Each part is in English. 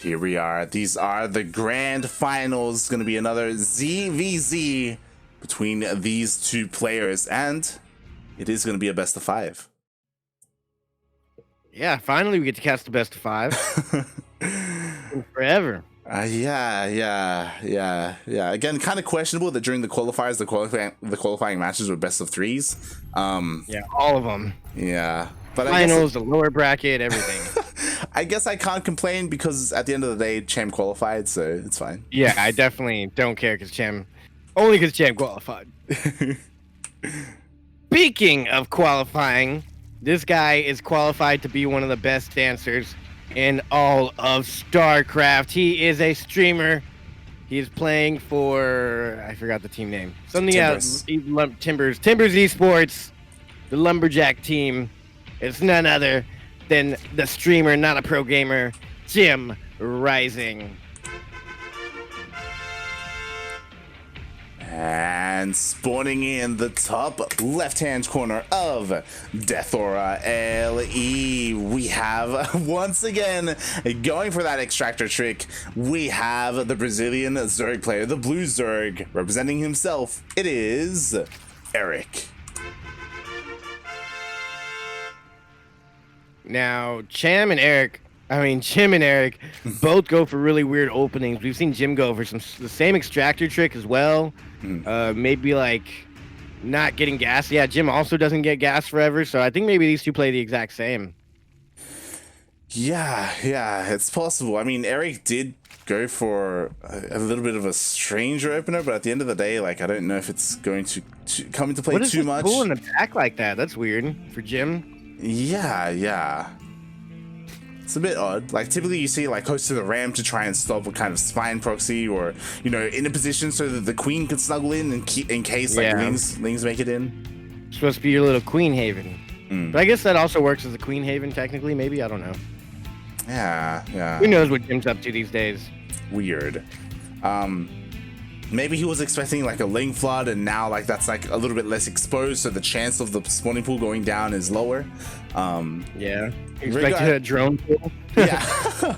Here we are. These are the grand finals. It's going to be another ZvZ between these two players, and it is going to be a best of 5. Yeah, finally we get to cast the best of 5. Forever. Yeah. Again, kind of questionable that during the qualifiers, the qualifying matches were best of 3s. Yeah, all of them. Yeah, but finals, the lower bracket, everything. I guess I can't complain because at the end of the day, Cham qualified, so it's fine. Yeah, I definitely don't care because Cham qualified. Speaking of qualifying, this guy is qualified to be one of the best dancers in all of StarCraft. He is a streamer. He's playing for, I forgot the team name. Something else. Timbers Esports, the Lumberjack team. It's none other than the streamer, not a pro gamer, JimRising. And spawning in the top left-hand corner of Deathora LE, we have, once again, going for that extractor trick, we have the Brazilian Zerg player, the blue Zerg, representing himself. It is Erik. Now, Jim and Erik both go for really weird openings. We've seen Jim go for the same extractor trick as well. Maybe like not getting gas. Yeah, Jim also doesn't get gas forever, so I think maybe these two play the exact same. Yeah, it's possible. I mean, Erik did go for a little bit of a stranger opener, but at the end of the day, like, I don't know if it's going to come into play too much. Pull in the back like that? That's weird for Jim. Yeah. It's a bit odd. Like, typically you see, like, close to the ramp to try and stop a kind of spine proxy, or, you know, in a position so that the queen can snuggle in in case, like, Lings make it in. It's supposed to be your little queen haven. But I guess that also works as a queen haven, technically, maybe? I don't know. Yeah. Who knows what Jim's up to these days? Weird. Maybe he was expecting like a Ling flood, and now like that's like a little bit less exposed, so the chance of the spawning pool going down is lower. Yeah. Expected a drone pool. Yeah.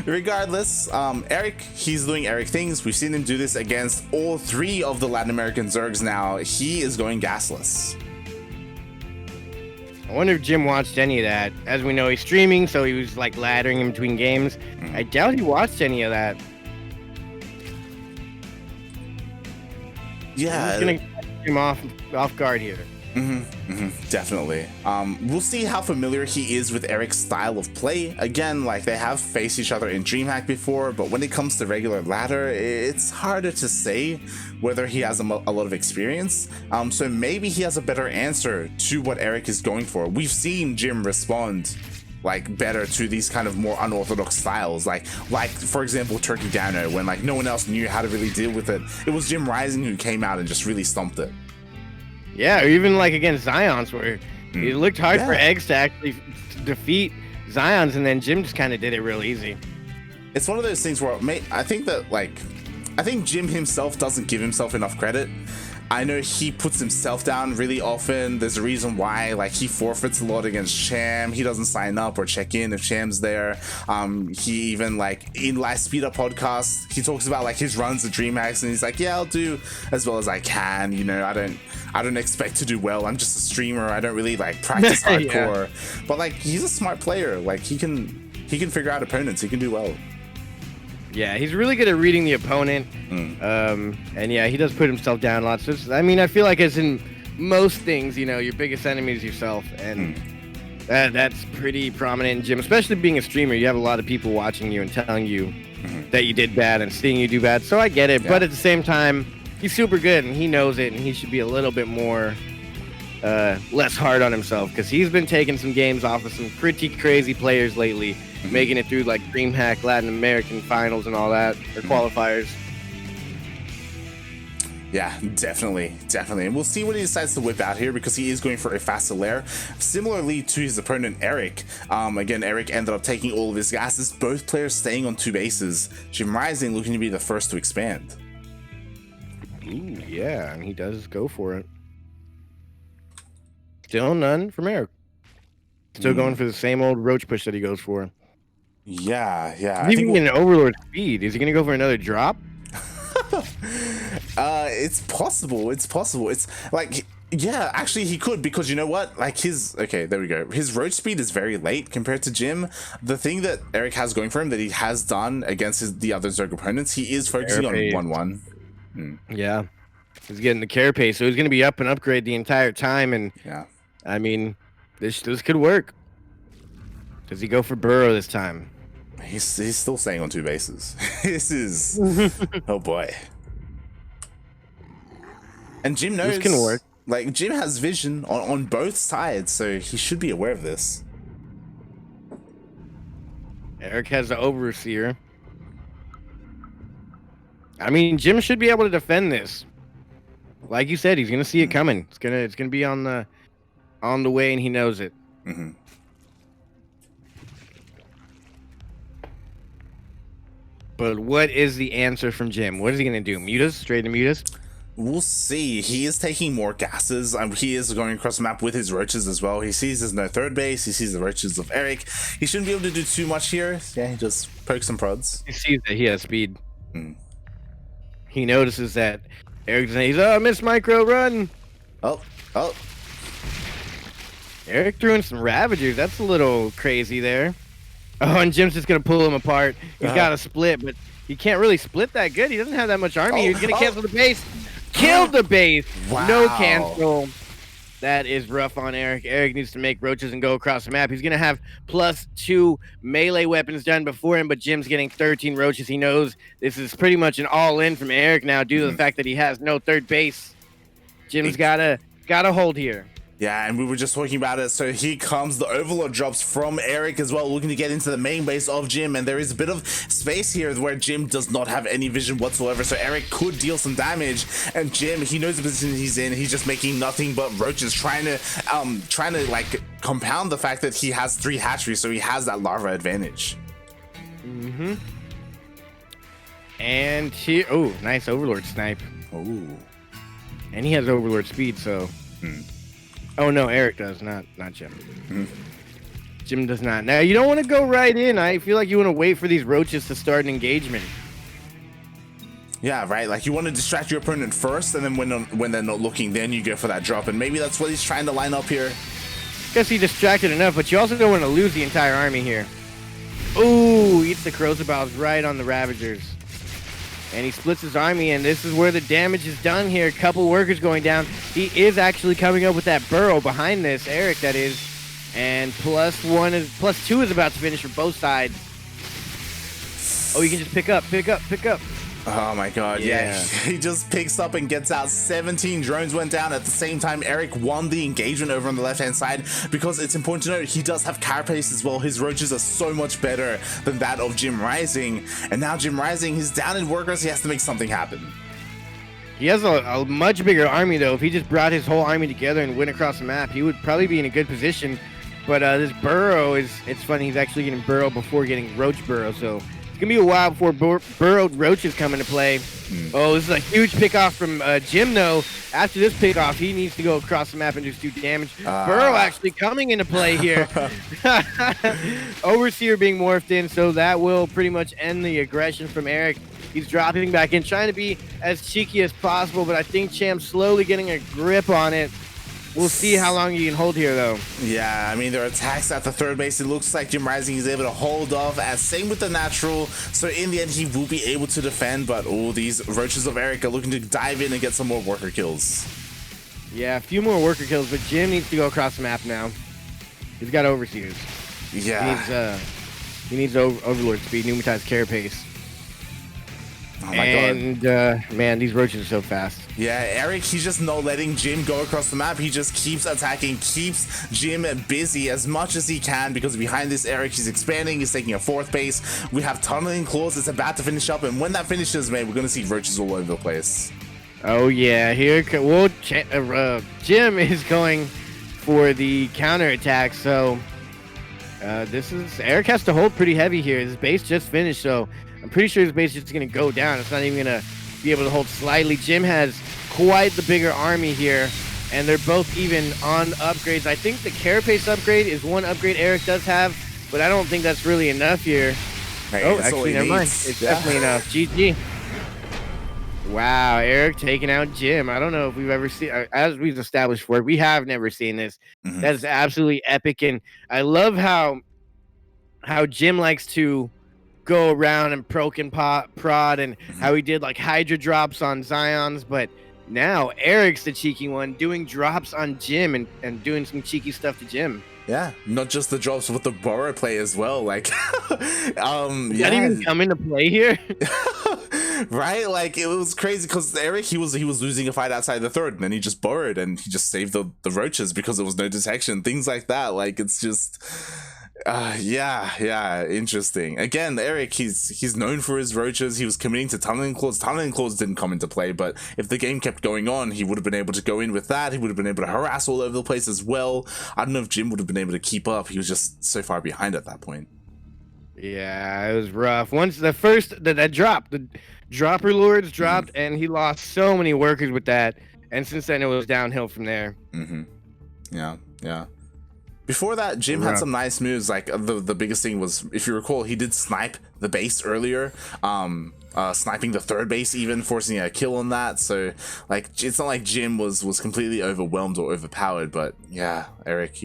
Regardless, Erik, he's doing Erik things. We've seen him do this against all 3 of the Latin American Zergs now. He is going gasless. I wonder if Jim watched any of that. As we know, he's streaming, so he was like laddering in between games. I doubt he watched any of that. Yeah, he's gonna catch him off guard here. Definitely. We'll see how familiar he is with Erik's style of play. Again, like, they have faced each other in DreamHack before, but when it comes to regular ladder, it's harder to say whether he has a lot of experience. So maybe he has a better answer to what Erik is going for. We've seen Jim respond like better to these kind of more unorthodox styles, like for example Turkey Downer, when like no one else knew how to really deal with it. It was JimRising who came out and just really stomped it. Yeah, or even like against Zions, where it looked hard for Eggs to actually defeat Zions, and then Jim just kind of did it real easy. It's one of those things where I think Jim himself doesn't give himself enough credit. I know he puts himself down really often. There's a reason why, like, he forfeits a lot against Cham. He doesn't sign up or check in if Cham's there. He even, like, in Last Speed Up podcast, he talks about like his runs at DreamHacks, and he's like, yeah, I'll do as well as I can. You know, I don't expect to do well. I'm just a streamer. I don't really like practice hardcore. But like, he's a smart player. Like, he can figure out opponents. He can do well. Yeah, he's really good at reading the opponent. And yeah, he does put himself down a lot. So I mean, I feel like as in most things, you know, your biggest enemy is yourself. And that's pretty prominent in Jim, especially being a streamer. You have a lot of people watching you and telling you that you did bad and seeing you do bad. So I get it. Yeah. But at the same time, he's super good and he knows it. And he should be a little bit more less hard on himself, because he's been taking some games off of some pretty crazy players lately, making it through like DreamHack Latin American finals and all that, or qualifiers. Yeah, definitely. And we'll see what he decides to whip out here, because he is going for a faster lair. Similarly to his opponent, Erik. Again, Erik ended up taking all of his gases, both players staying on 2 bases. JimRising looking to be the first to expand. Ooh, yeah, and he does go for it. Still none from Erik. Still going for the same old roach push that he goes for. Yeah. He's even getting Overlord speed. Is he gonna go for another drop? It's possible. It's like, yeah, actually he could, because you know what? Like okay, there we go. His roach speed is very late compared to Jim. The thing that Erik has going for him that he has done against the other Zerg opponents, he is focusing on 1-1. Yeah. He's getting the carapace, so he's gonna be up and upgrade the entire time, and yeah. I mean, this could work. Does he go for Burrow this time? He's still staying on 2 bases. This is oh boy. And Jim knows. This can work. Like, Jim has vision on both sides, so he should be aware of this. Erik has the Overseer. I mean, Jim should be able to defend this. Like you said, he's gonna see it coming. It's gonna be on the way, and he knows it. But what is the answer from Jim? What is he gonna do? Mutas? Straight to Mutas? We'll see. He is taking more gases. He is going across the map with his roaches as well. He sees there's no third base. He sees the roaches of Erik. He shouldn't be able to do too much here. Yeah, he just pokes and prods. He sees that he has speed. He notices that Erik's saying, "Oh, miss micro, run!" Oh. Erik threw in some Ravagers. That's a little crazy there. Oh, and Jim's just gonna pull him apart. He's got to split, but he can't really split that good. He doesn't have that much army. He's gonna cancel the base. Killed the base. Wow. No cancel. That is rough on Erik. Erik needs to make roaches and go across the map. He's gonna have +2 melee weapons done before him, but Jim's getting 13 roaches. He knows this is pretty much an all-in from Erik now due to the fact that he has no third base. Jim's gotta hold here. Yeah, and we were just talking about it. So here comes the Overlord drops from Erik as well, looking to get into the main base of Jim. And there is a bit of space here where Jim does not have any vision whatsoever. So Erik could deal some damage. And Jim, he knows the position he's in. He's just making nothing but roaches, trying to like compound the fact that he has 3 hatcheries. So he has that larva advantage. And here, oh, nice Overlord snipe. Oh. And he has Overlord speed, so. Oh no, Erik does, not Jim. Jim does not. Now you don't want to go right in. I feel like you want to wait for these roaches to start an engagement. Yeah, right. Like, you want to distract your opponent first, and then when they're not looking, then you go for that drop. And maybe that's what he's trying to line up here. Guess he distracted enough, but you also don't want to lose the entire army here. Ooh, eats the Crozabows right on the Ravagers. And he splits his army, and this is where the damage is done here. Couple workers going down. He is actually coming up with that burrow behind this, Erik, that is. And +2 is about to finish for both sides. Oh, you can just pick up. Oh my god, yeah. He just picks up and gets out. 17 drones went down. At the same time, Erik won the engagement over on the left-hand side, because it's important to note he does have carapace as well. His roaches are so much better than that of JimRising. And now JimRising, he's down in workers. He has to make something happen. He has a much bigger army, though. If he just brought his whole army together and went across the map, he would probably be in a good position. But this burrow it's funny. He's actually getting burrow before getting roach burrow, so it's going to be a while before burrowed roaches come into play. Oh, this is a huge pickoff from Jim, though. After this pickoff, he needs to go across the map and just do damage. Burrow actually coming into play here. Overseer being morphed in, so that will pretty much end the aggression from Erik. He's dropping back in, trying to be as cheeky as possible, but I think Champ's slowly getting a grip on it. We'll see how long you can hold here, though. Yeah, I mean, there are attacks at the third base. It looks like JimRising is able to hold off, as same with the natural. So in the end, he will be able to defend, but these roaches of Erik are looking to dive in and get some more worker kills. Yeah, a few more worker kills, but Jim needs to go across the map now. He's got Overseers. Yeah. He needs Overlord speed, pneumatized carapace. Oh my god. Man, these roaches are so fast. Yeah, Erik, he's just not letting Jim go across the map. He just keeps attacking, keeps Jim busy as much as he can, because behind this Erik, he's expanding, he's taking a 4th base. We have Tunneling Claws that's about to finish up, and when that finishes, man, we're going to see roaches all over the place. Oh yeah, Jim is going for the counterattack, so Erik has to hold pretty heavy here. His base just finished, so I'm pretty sure his base is just going to go down. It's not even going to be able to hold slightly. Jim has quite the bigger army here, and they're both even on upgrades. I think the carapace upgrade is one upgrade Erik does have, but I don't think that's really enough here. Hey, Oh, that's all actually, he never mind. needs. It's Yeah. definitely enough. GG. Wow, Erik taking out Jim. I don't know if we've ever seen, as we've established before, we have never seen this. Mhm. That is absolutely epic, and I love how Jim likes to go around and proc and prod, and how he did like Hydra drops on Zion's, but now Erik's the cheeky one doing drops on Jim and doing some cheeky stuff to Jim. Yeah, not just the drops with the borrow play as well. Like, Does yeah, that even come into play here? right? Like it was crazy because Erik he was losing a fight outside the third, and then he just borrowed and he just saved the roaches because there was no detection, things like that. Like it's just, yeah, interesting. Again, Erik, he's known for his roaches. He was committing to tunneling claws. Tunneling claws didn't come into play, but if the game kept going on, he would have been able to go in with that. He would have been able to harass all over the place as well. I don't know if Jim would have been able to keep up. He was just so far behind at that point. Yeah, it was rough. Once the first that drop, the dropper lords dropped, and he lost so many workers with that. And since then, it was downhill from there. Yeah. Before that, Jim had some nice moves. Like the biggest thing was, if you recall, he did snipe the base earlier, sniping the third base, even forcing a kill on that. So like, it's not like Jim was completely overwhelmed or overpowered. But yeah, Erik,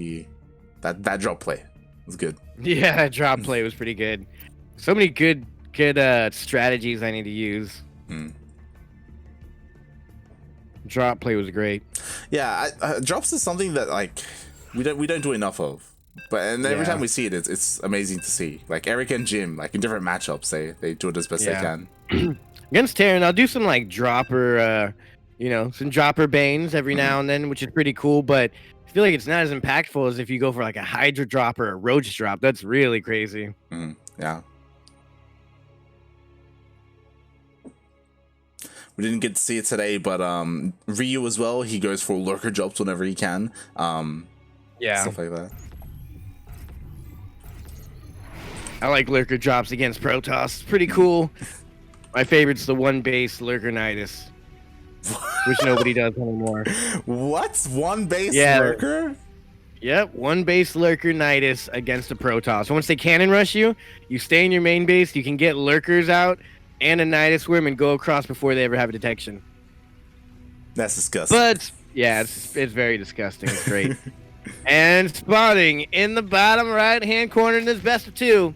that drop play was good. Yeah, that drop play was pretty good. So many good strategies I need to use. Drop play was great. Yeah, drops is something that like we don't do enough of, but every time we see it, it's amazing to see. Like Erik and Jim, like in different matchups, they do it as best they can. Against Terran, I'll do some like dropper, some dropper banes every now and then, which is pretty cool. But I feel like it's not as impactful as if you go for like a Hydra drop or a Roach drop. That's really crazy. Yeah. We didn't get to see it today, but Ryu as well, he goes for lurker drops whenever he can. Stuff like that. I like lurker drops against Protoss. It's pretty cool. My favorite's the one base Lurkernitis, which nobody does anymore. What? One base lurker? Yep, one base Lurkernitis against a Protoss. Once they cannon rush you, you stay in your main base, you can get lurkers out and a Nidus Worm and go across before they ever have a detection. That's disgusting. But yeah, it's very disgusting. It's great. And spotting in the bottom right-hand corner in this best of two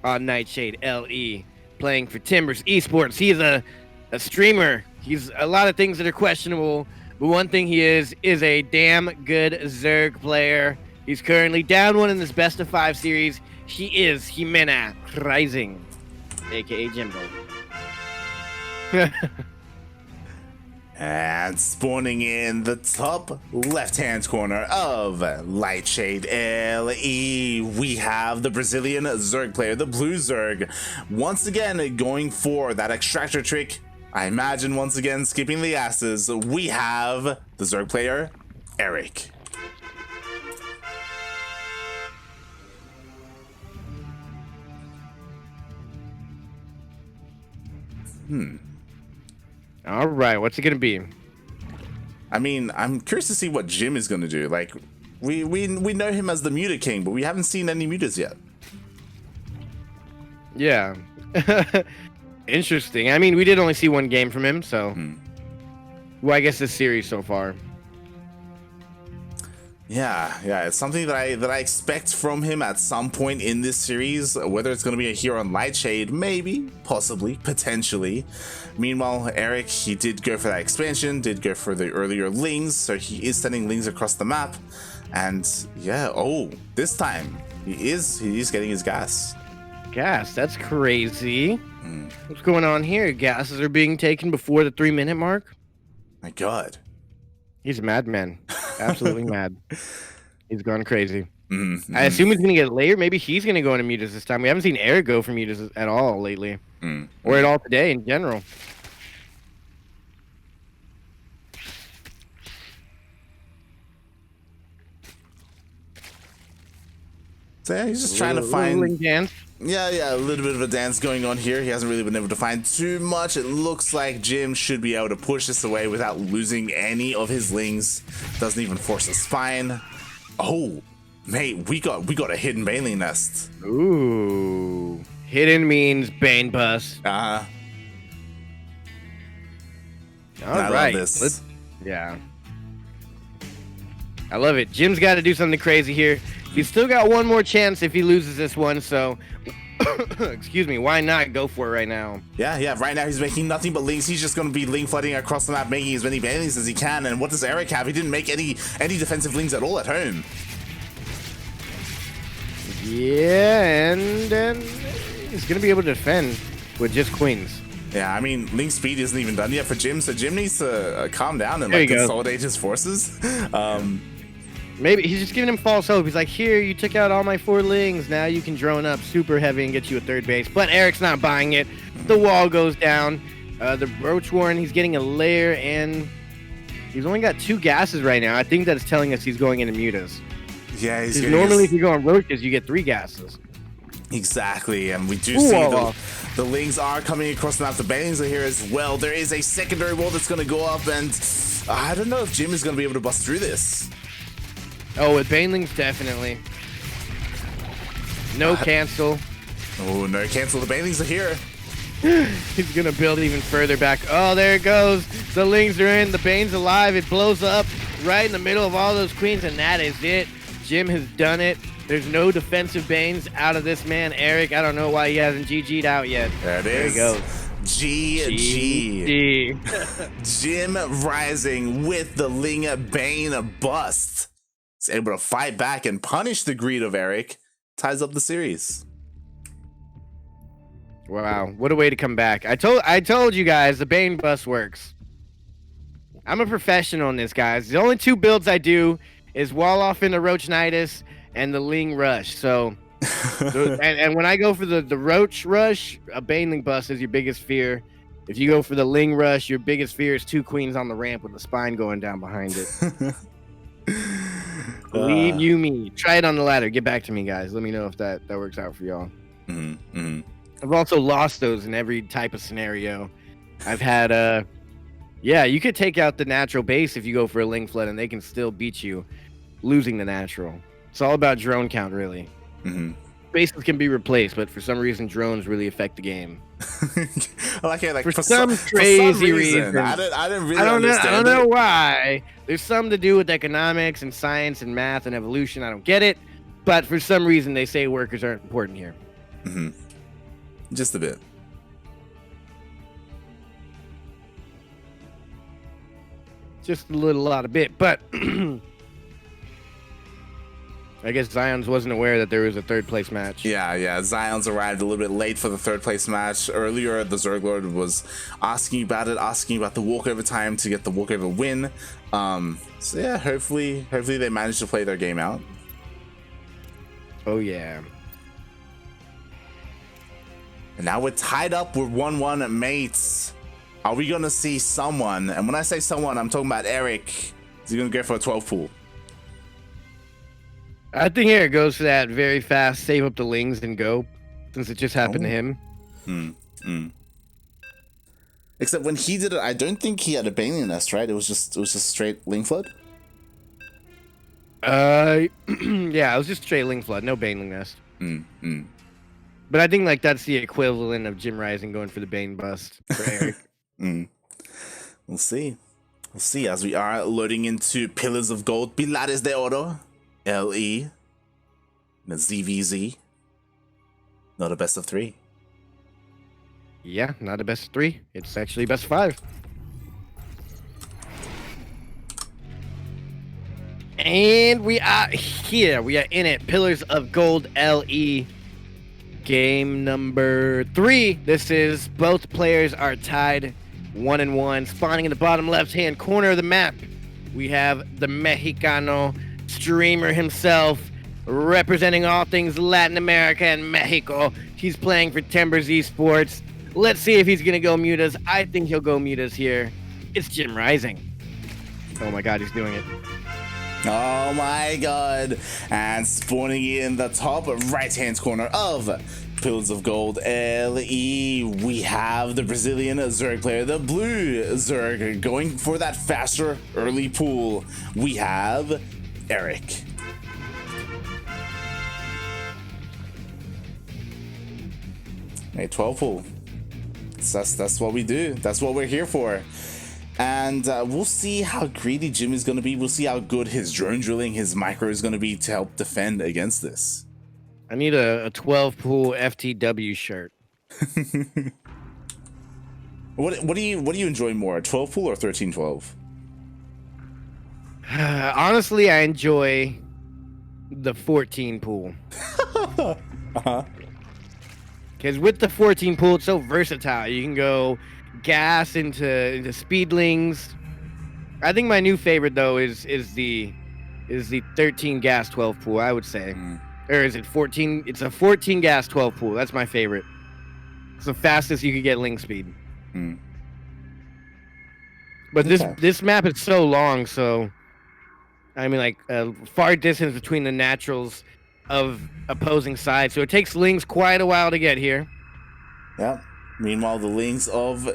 on Nightshade LE, playing for Timbers Esports. He's a streamer. He's a lot of things that are questionable, but one thing he is a damn good Zerg player. He's currently down one in this best of 5 series. He is JimRising, aka Jimbo. And spawning in the top left-hand corner of Lightshade LE, we have the Brazilian Zerg player, the Blue Zerg, once again going for that extractor trick. I imagine once again skipping the asses. We have the Zerg player, Erik. All right, what's it gonna be? I mean, I'm curious to see what Jim is gonna do. Like, we know him as the Muta King, but we haven't seen any mutas yet. Yeah. Interesting. I mean, we did only see one game from him, so. Well, I guess this series so far. Yeah, it's something that I expect from him at some point in this series. Whether it's going to be here on Lightshade, maybe, possibly, potentially. Meanwhile, Erik, he did go for that expansion, did go for the earlier Lings, so he is sending Lings across the map. And yeah, this time he is getting his gas. Gas, that's crazy. What's going on here? Gases are being taken before the 3-minute mark? My God. He's a madman. Absolutely mad. He's gone crazy. I assume he's going to get layered. Maybe he's going to go into mutas this time. We haven't seen Erik go for mutas at all lately. Or at all today in general. So yeah, he's just trying to find... dance. Yeah, a little bit of a dance going on here. He hasn't really been able to find too much. It looks like Jim should be able to push this away without losing any of his Lings. Doesn't even force a spine. Mate, we got a hidden Baneling nest. Ooh. Hidden means Bane bus. Uh-huh. All right. Yeah. I love it. Jim's got to do something crazy here. He's still got one more chance if he loses this one, so excuse me, why not go for it right now? Yeah. Right now he's making nothing but links. He's just going to be link flooding across the map, making as many banelings as he can. And what does Erik have? He didn't make any defensive links at all at home. Yeah, and he's going to be able to defend with just queens. Yeah, I mean, link speed isn't even done yet for Jim, so Jim needs to calm down and like consolidate his forces. Maybe he's just giving him false hope. He's like, here, you took out all my 4 lings. Now you can drone up super heavy and get you a third base. But Erik's not buying it. The wall goes down. The Roach Warren, he's getting a lair, and he's only got 2 gases right now. I think that's telling us he's going into mutas. Yeah, he's normally if you go on roaches, you get 3 gases. Exactly, and we do see the lings are coming across the map. The banelings are here as well. There is a secondary wall that's going to go up, and I don't know if Jim is going to be able to bust through this. Oh, with banelings, definitely. No cancel. Oh, no cancel. The banelings are here. He's going to build even further back. Oh, there it goes. The lings are in. The bane's alive. It blows up right in the middle of all those queens, and that is it. Jim has done it. There's no defensive banes out of this man, Erik. I don't know why he hasn't GG'd out yet. There it is. There he goes. GG. JimRising with the Ling Bane bust. He's able to fight back and punish the greed of Erik. Ties up the series. Wow, what a way to come back. I told you guys the Bane bust works. I'm a professional in this, guys. The only 2 builds I do is wall off into Roachnitis and the Ling Rush. So, and when I go for the Roach Rush, a Baneling bust is your biggest fear. If you go for the Ling Rush, your biggest fear is 2 queens on the ramp with the spine going down behind it. Believe you me. Try it on the ladder. Get back to me, guys. Let me know if that works out for y'all. I've also lost those in every type of scenario. I've had yeah, you could take out the natural base if you go for a Ling Flood, and they can still beat you, losing the natural. It's all about drone count, really. Bases can be replaced, but for some reason, drones really affect the game. I like it. Like for some crazy reason. I didn't really understand. I don't know why. There's some to do with economics and science and math and evolution. I don't get it, but for some reason, they say workers aren't important here. Just a bit. Just a lot of bit, but I guess Zion's wasn't aware that there was a 3rd place match. Yeah. Zion's arrived a little bit late for the 3rd place match. Earlier, the Zerglord was asking about the walkover time to get the walkover win. So yeah, hopefully they managed to play their game out. Oh yeah. And now we're tied up. We're 1-1 mates. Are we gonna see someone? And when I say someone, I'm talking about Erik. Is he gonna go for a 12 pool? I think Erik goes for that very fast, save up the lings and go, since it just happened to him. Except when he did it, I don't think he had a Baneling nest, right? It was just straight Ling Flood. Yeah, it was just straight Ling Flood, no Baneling nest. But I think like that's the equivalent of JimRising going for the Bane bust for Erik. We'll see as we are loading into Pillars of Gold, Pilares de Oro, LE, the ZvZ. Not a best of 3. Yeah, not a best of 3. It's actually best of 5. And we are here. We are in it. Pillars of Gold LE. Game number 3. This is both players are tied 1-1. Spawning in the bottom left-hand corner of the map, we have the Mexicano streamer himself, representing all things Latin America and Mexico. He's playing for Timbers Esports. Let's see if he's gonna go mutas. I think he'll go mutas here. It's JimRising. Oh my god, he's doing it. Oh my god. And spawning in the top right-hand corner of Pillars of Gold LE, we have the Brazilian Zerg player, the blue Zerg, going for that faster early pool. We have Erik. Hey, 12 pool. That's what we do. That's what we're here for. And we'll see how greedy Jim is going to be. We'll see how good his drone drilling, his micro is going to be to help defend against this. I need a 12 pool FTW shirt. What do you enjoy more, 12 pool or 13-12? Honestly, I enjoy the 14 pool. Because with the 14 pool, it's so versatile. You can go gas into speedlings. I think my new favorite though is the 13 gas 12 pool, I would say. Or is it 14? It's a 14 gas 12 pool. That's my favorite. It's the fastest you could get link speed. But this map is so long, so I mean, like far distance between the naturals of opposing sides, so it takes lings quite a while to get here. Yeah. Meanwhile, the lings of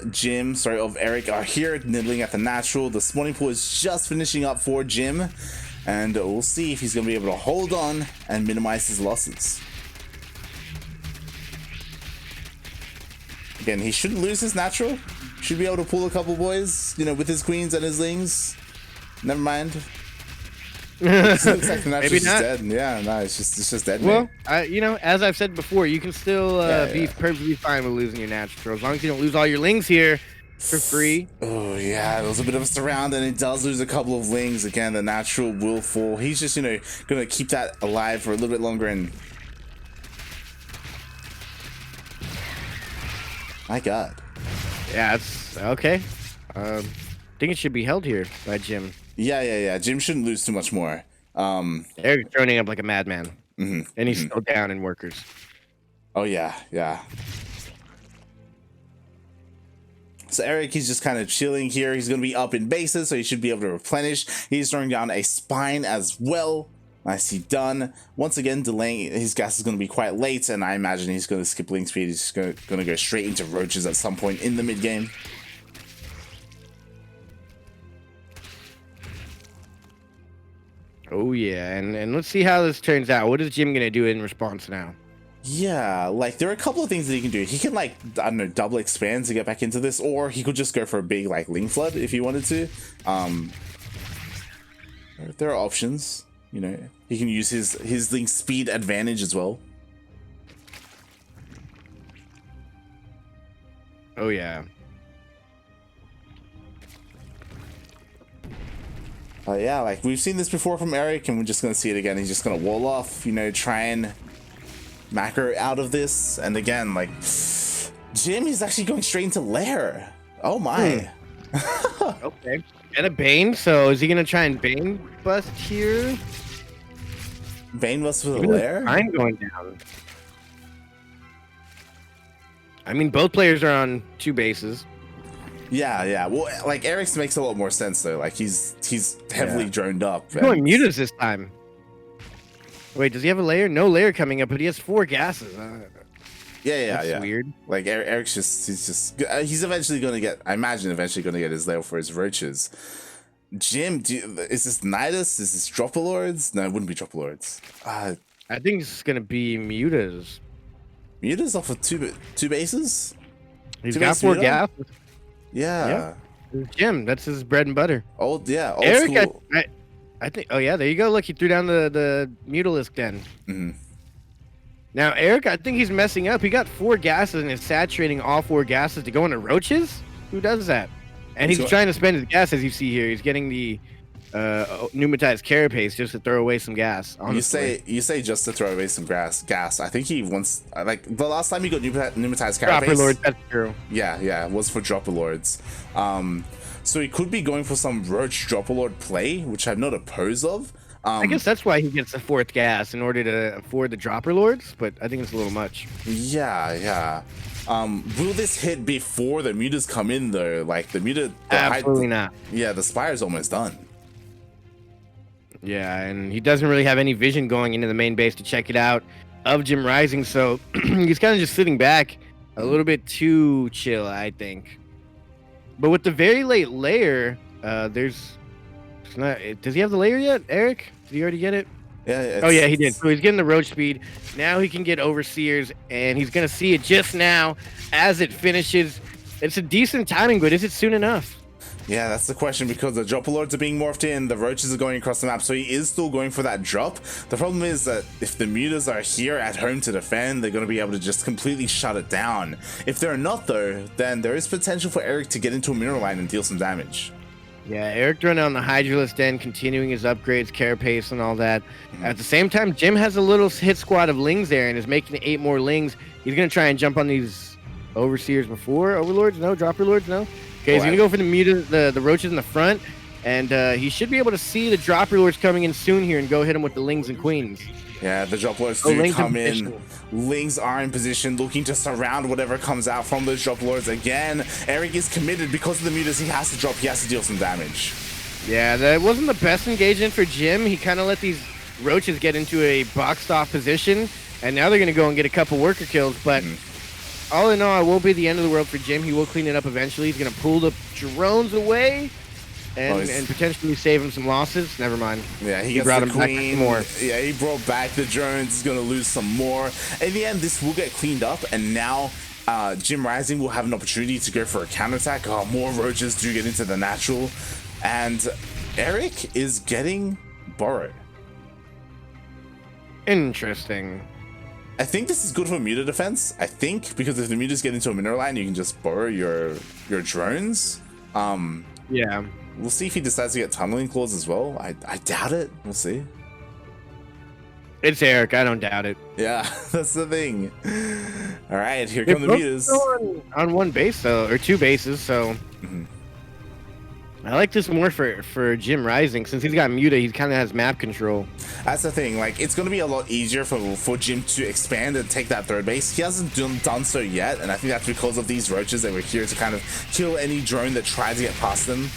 Erik are here nibbling at the natural. The spawning pool is just finishing up for Jim, and we'll see if he's going to be able to hold on and minimize his losses. Again, he shouldn't lose his natural. Should be able to pull a couple boys, with his queens and his lings. Never mind. It looks like the natural's just dead. Yeah, no, it's just dead. Well, as I've said before, you can still be perfectly fine with losing your natural as long as you don't lose all your lings here for free. Oh yeah, there was a bit of a surround, and it does lose a couple of lings. Again, the natural will fall. He's just gonna keep that alive for a little bit longer. And my God. Yeah, it's okay. I think it should be held here by Jim. Yeah. Jim shouldn't lose too much more. Eric's droning up like a madman, and he's still down in workers. Oh yeah. So Erik, he's just kind of chilling here. He's going to be up in bases, so he should be able to replenish. He's throwing down a spine as well. Nicely done. Once again, delaying his gas is going to be quite late, and I imagine he's going to skip link speed. He's going to go straight into roaches at some point in the mid game. Oh yeah, and let's see how this turns out. What is Jim gonna do in response now? Yeah, like there are a couple of things that he can do. He can, like, I don't know, double expand to get back into this, or he could just go for a big, like, link flood if he wanted to. There are options. He can use his link speed advantage as well. Oh yeah. Yeah, like we've seen this before from Erik, and we're just gonna see it again. He's just gonna wall off, try and macro out of this. And again, like Jim is actually going straight into lair. Oh my. Okay. And a Bane, so is he gonna try and Bane bust here? Bane bust for the lair? I'm going down. I mean, both players are on 2 bases. Yeah. Well, like Erik's makes a lot more sense though. Like he's heavily droned up. He's going mutas this time. Wait, does he have a layer? No layer coming up, but he has 4 gases. That's weird. Like Erik's he's eventually gonna get. I imagine eventually gonna get his layer for his roaches. Jim, is this Nidus? Is this Dropalords? No, it wouldn't be Dropalords. I think it's gonna be mutas. Mutas off of two bases. He's got 4 gas. Yeah. Jim, that's his bread and butter. Old Erik, school. I think. Oh yeah, there you go. Look, he threw down the Mutalisk den. Now Erik, I think he's messing up. He got 4 gases and is saturating all 4 gases to go into roaches. Who does that? And he's trying to spend his gas, as you see here. He's getting the pneumatized carapace just to throw away some gas. Honestly. You say just to throw away some gas. I think he wants, like, the last time he got pneumatized carapace. Dropper Lord, that's true. Yeah, it was for Dropper Lords. So he could be going for some Roach Dropper Lord play, which I'm not opposed of. I guess that's why he gets the 4th gas in order to afford the Dropper Lords, but I think it's a little much. Yeah. Will this hit before the mutas come in though? Like the muta. Absolutely not. Yeah, the Spire's almost done. Yeah, and he doesn't really have any vision going into the main base to check it out of JimRising, so he's kind of just sitting back a little bit too chill, I think. But with the very late layer, does he have the layer yet, Erik? Did he already get it? Yeah. Oh yeah, he did. So he's getting the roach speed. Now he can get overseers, and he's gonna see it just now as it finishes. It's a decent timing, but is it soon enough? Yeah, that's the question, because the dropper lords are being morphed in, the roaches are going across the map, so he is still going for that drop. The problem is that if the mutas are here at home to defend, they're going to be able to just completely shut it down. If they're not, though, then there is potential for Erik to get into a mineral line and deal some damage. Yeah, Erik running on the Hydralisk Den, continuing his upgrades, carapace, and all that. At the same time, Jim has a little hit squad of Lings there and is making 8 more Lings. He's going to try and jump on these Overseers before Overlords. No, Dropper Lords, no. Okay, he's going to go for the mutas, the roaches in the front, and he should be able to see the Dropper Lords coming in soon here and go hit him with the Lings and Queens. Yeah, the drop lords do come in. Lings are in position, looking to surround whatever comes out from those drop lords again. Erik is committed because of the mutas. He has to drop. He has to deal some damage. Yeah, that wasn't the best engagement for Jim. He kind of let these roaches get into a boxed off position, and now they're going to go and get a couple worker kills. But all in all, it won't be the end of the world for Jim. He will clean it up eventually. He's going to pull the drones away. And potentially save him some losses. Never mind. Yeah, he brought the him queen. back more. Yeah, he brought back the drones. He's going to lose some more. In the end, this will get cleaned up, and now JimRising will have an opportunity to go for a counterattack. Oh, more roaches do get into the natural, and Erik is getting borrowed. Interesting. I think this is good for muta defense. I think because if the mutas get into a mineral line, you can just borrow your drones. Yeah. We'll see if he decides to get tunneling claws as well. I doubt it. We'll see. It's Erik. I don't doubt it. Yeah, that's the thing. All right, here come the mutas. On one base, though, or 2 bases, so... I like this more for JimRising. Since he's got muta, he kind of has map control. That's the thing. Like, it's going to be a lot easier for Jim to expand and take that 3rd base. He hasn't done so yet, and I think that's because of these roaches that were here to kind of kill any drone that tried to get past them.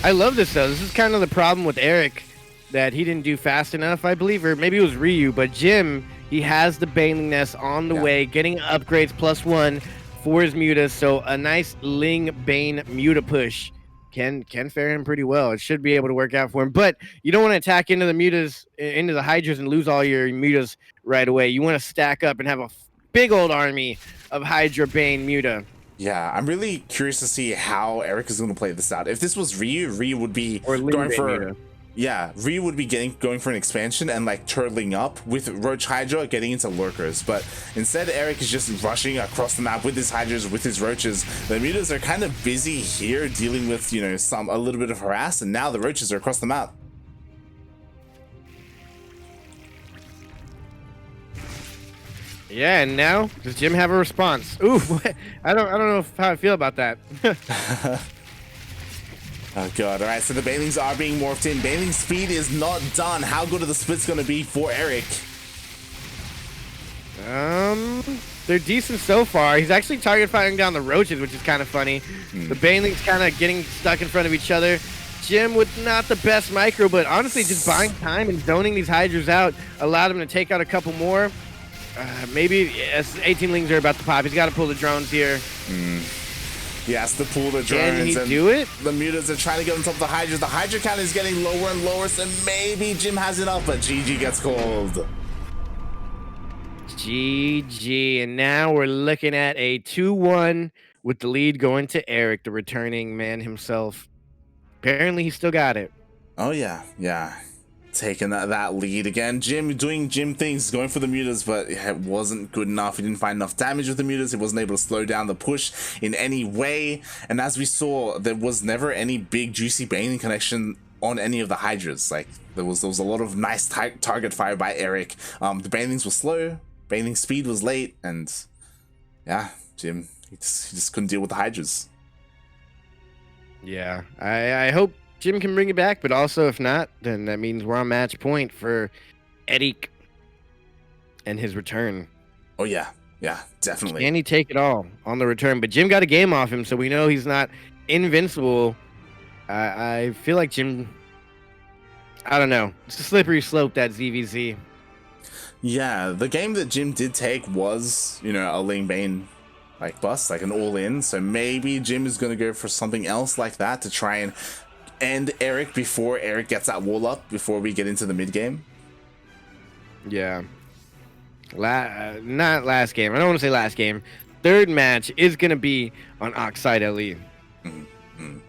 I love this, though. This is kind of the problem with Erik, that he didn't do fast enough, I believe, or maybe it was Ryu, but Jim, he has the Baneling Nest on the way, getting upgrades +1 for his mutas, so a nice Ling Bane muta push can fare him pretty well. It should be able to work out for him, but you don't want to attack into the mutas, into the Hydras, and lose all your mutas right away. You want to stack up and have a big old army of Hydra Bane muta. Yeah, I'm really curious to see how Erik is going to play this out. If this was Ryu would be going for... Muta. Yeah, Ryu would be going for an expansion and like turtling up with Roach Hydra getting into lurkers, but instead Erik is just rushing across the map with his Hydras, with his roaches. The mutas are kind of busy here dealing with, you know, a little bit of harass, and now the roaches are across the map. Yeah, and now does Jim have a response? Ooh, I don't know how I feel about that. Oh god, alright, so the Banelings are being morphed in. Baneling speed is not done. How good are the splits going to be for Erik? They're decent so far. He's actually target firing down the roaches, which is kind of funny. The Banelings kind of getting stuck in front of each other. Jim with not the best micro, but honestly just buying time and zoning these Hydras out allowed him to take out a couple more. Maybe yes, 18 Lings are about to pop. He's got to pull the drones here. He has to pull the drones. Can he do it? The mutas are trying to get on top of the Hydras. The Hydra count is getting lower and lower, so maybe Jim has it up, but GG gets called. GG, and now we're looking at a 2-1 with the lead going to Erik, the returning man himself. Apparently, he still got it. Oh, yeah. Taking that lead again. Jim doing Jim things, going for the mutas, but it wasn't good enough. He didn't find enough damage with the mutas. He wasn't able to slow down the push in any way. And as we saw, there was never any big juicy Baneling connection on any of the Hydras. Like there was a lot of nice target fire by Erik. The Banelings were slow. Baneling speed was late, and yeah, Jim he just couldn't deal with the Hydras. Yeah, I hope Jim can bring it back, but also if not, then that means we're on match point for Erik and his return. Oh yeah, definitely. Can he take it all on the return? But Jim got a game off him, so we know he's not invincible. I feel like Jim, I don't know. It's a slippery slope, that ZvZ. Yeah, the game that Jim did take was, you know, a Ling Bane like bust, like an all-in. So maybe Jim is going to go for something else like that to try and end Erik before Erik gets that wall up, before we get into the mid game. Yeah. Not last game. I don't want to say last game. Third match is going to be on Oxide LE. Mm-hmm.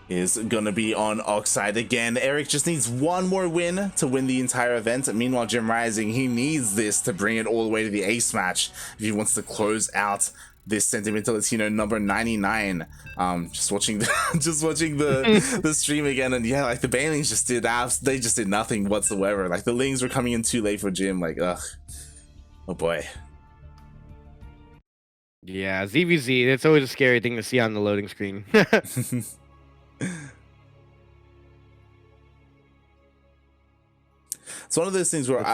Is gonna be on Oxide again. Erik just needs one more win to win the entire event. Meanwhile, JimRising, he needs this to bring it all the way to the ace match if he wants to close out this Sentimiento Latino number 99. Just watching the stream again, and yeah, like the banelings just did nothing whatsoever. Like the lings were coming in too late for Jim. Like, ugh, oh boy. Yeah, ZvZ. That's always a scary thing to see on the loading screen. It's one of those things where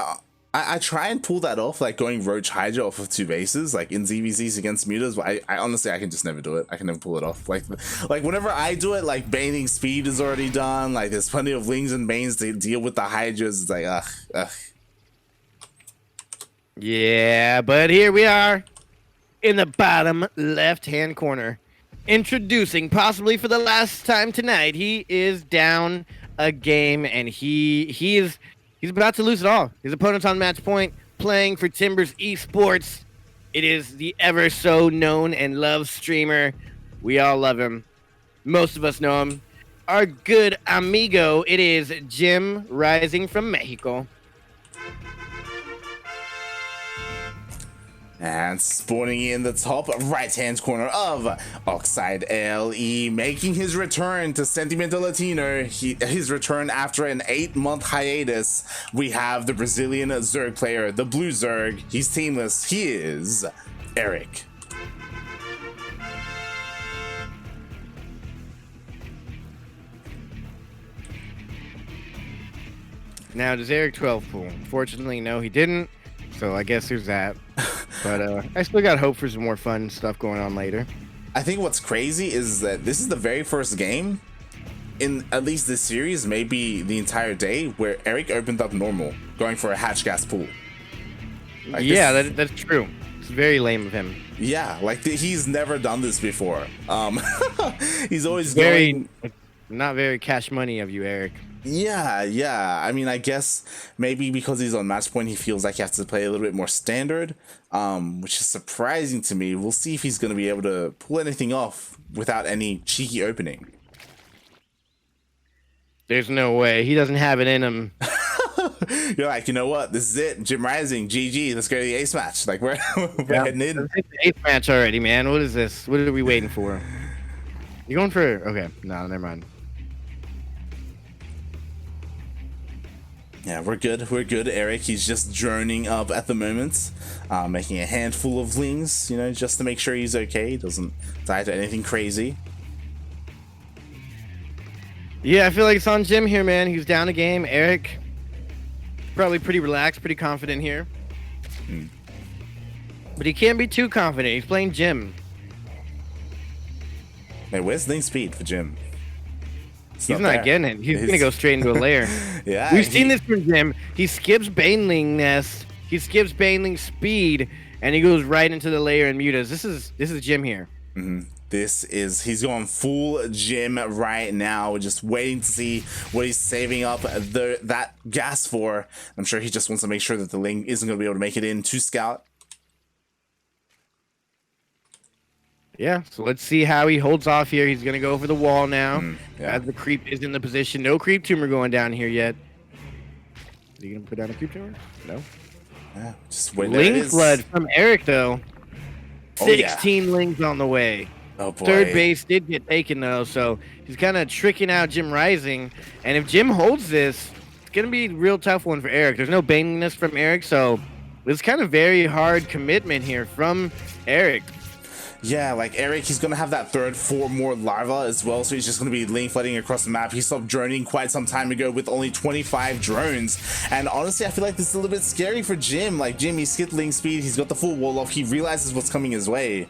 I try and pull that off, like going Roach Hydra off of 2 bases, like in ZvZs against mutas, but I honestly, I can just never do it. I can never pull it off. Like whenever I do it, like Baning speed is already done, like there's plenty of Lings and Banes to deal with the Hydras. It's like, ugh. Yeah, but here we are in the bottom left-hand corner. Introducing, possibly for the last time tonight, he is down a game, and he's about to lose it all. His opponent's on match point, playing for Timbers Esports. It is the ever so known and loved streamer. We all love him. Most of us know him. Our good amigo, it is JimRising from Mexico. And spawning in the top right-hand corner of Oxide LE, making his return to Sentimiento Latino. His return after an 8-month hiatus. We have the Brazilian Zerg player, the Blue Zerg. He's teamless. He is Erik. Now, does Erik 12 pull? Fortunately, no, he didn't. So I guess there's that. But I still got hope for some more fun stuff going on later. I think what's crazy is that this is the very first game in at least this series, maybe the entire day, where Erik opened up normal, going for a hatch gas pool. Like yeah, that's true. It's very lame of him. Yeah, like he's never done this before. He's always not very cash money of you, Erik. Yeah. I mean, I guess maybe because he's on match point, he feels like he has to play a little bit more standard, which is surprising to me. We'll see if he's going to be able to pull anything off without any cheeky opening. There's no way. He doesn't have it in him. You're like, you know what? This is it. JimRising, GG. Let's go to the ace match. Like, we're heading in. Let's hit the ace match already, man. What is this? What are we waiting for? You going for... Okay. No, never mind. Yeah, we're good. Erik, he's just droning up at the moment, making a handful of lings, you know, just to make sure he's okay. He doesn't die to anything crazy. Yeah, I feel like it's on Jim here, man. He's down a game. Erik, probably pretty relaxed, pretty confident here. But he can't be too confident. He's playing Jim. Hey, where's ling speed for Jim? He's not getting it. He's going to go straight into a lair. Yeah, we've seen this from Jim. He skips Baneling Nest. He skips Baneling Speed, and he goes right into the lair and mutas. This is Jim here. He's going full Jim right now. We're just waiting to see what he's saving up that gas for. I'm sure he just wants to make sure that the ling isn't going to be able to make it in to scout. Yeah, so let's see how he holds off here. He's going to go for the wall now. As the creep is in the position. No creep tumor going down here yet. Is he going to put down a creep tumor? No. Yeah, just wait. Ling flood from Erik, though. 16 lings on the way. Oh, boy. Third base did get taken, though, so he's kind of tricking out JimRising. And if Jim holds this, it's going to be a real tough one for Erik. There's no baningness from Erik, so it's kind of very hard commitment here from Erik. Yeah, like Erik, he's going to have that third 4 more larva as well, so he's just going to be ling flooding across the map. He stopped droning quite some time ago with only 25 drones, and honestly, I feel like this is a little bit scary for Jim. Like, Jim, he skipped ling speed, he's got the full wall off, he realizes what's coming his way.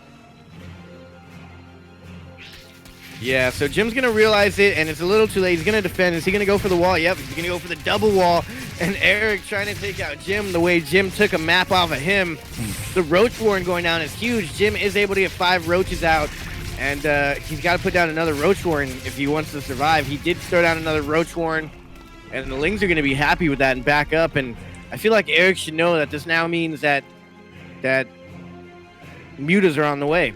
Yeah, so Jim's going to realize it, and it's a little too late. He's going to defend. Is he going to go for the wall? Yep, he's going to go for the double wall. And Erik trying to take out Jim the way Jim took a map off of him. The Roach Warren going down is huge. Jim is able to get 5 roaches out. And he's got to put down another Roach Warren if he wants to survive. He did throw down another Roach Warren, and the Lings are going to be happy with that and back up. And I feel like Erik should know that this now means that mutas are on the way.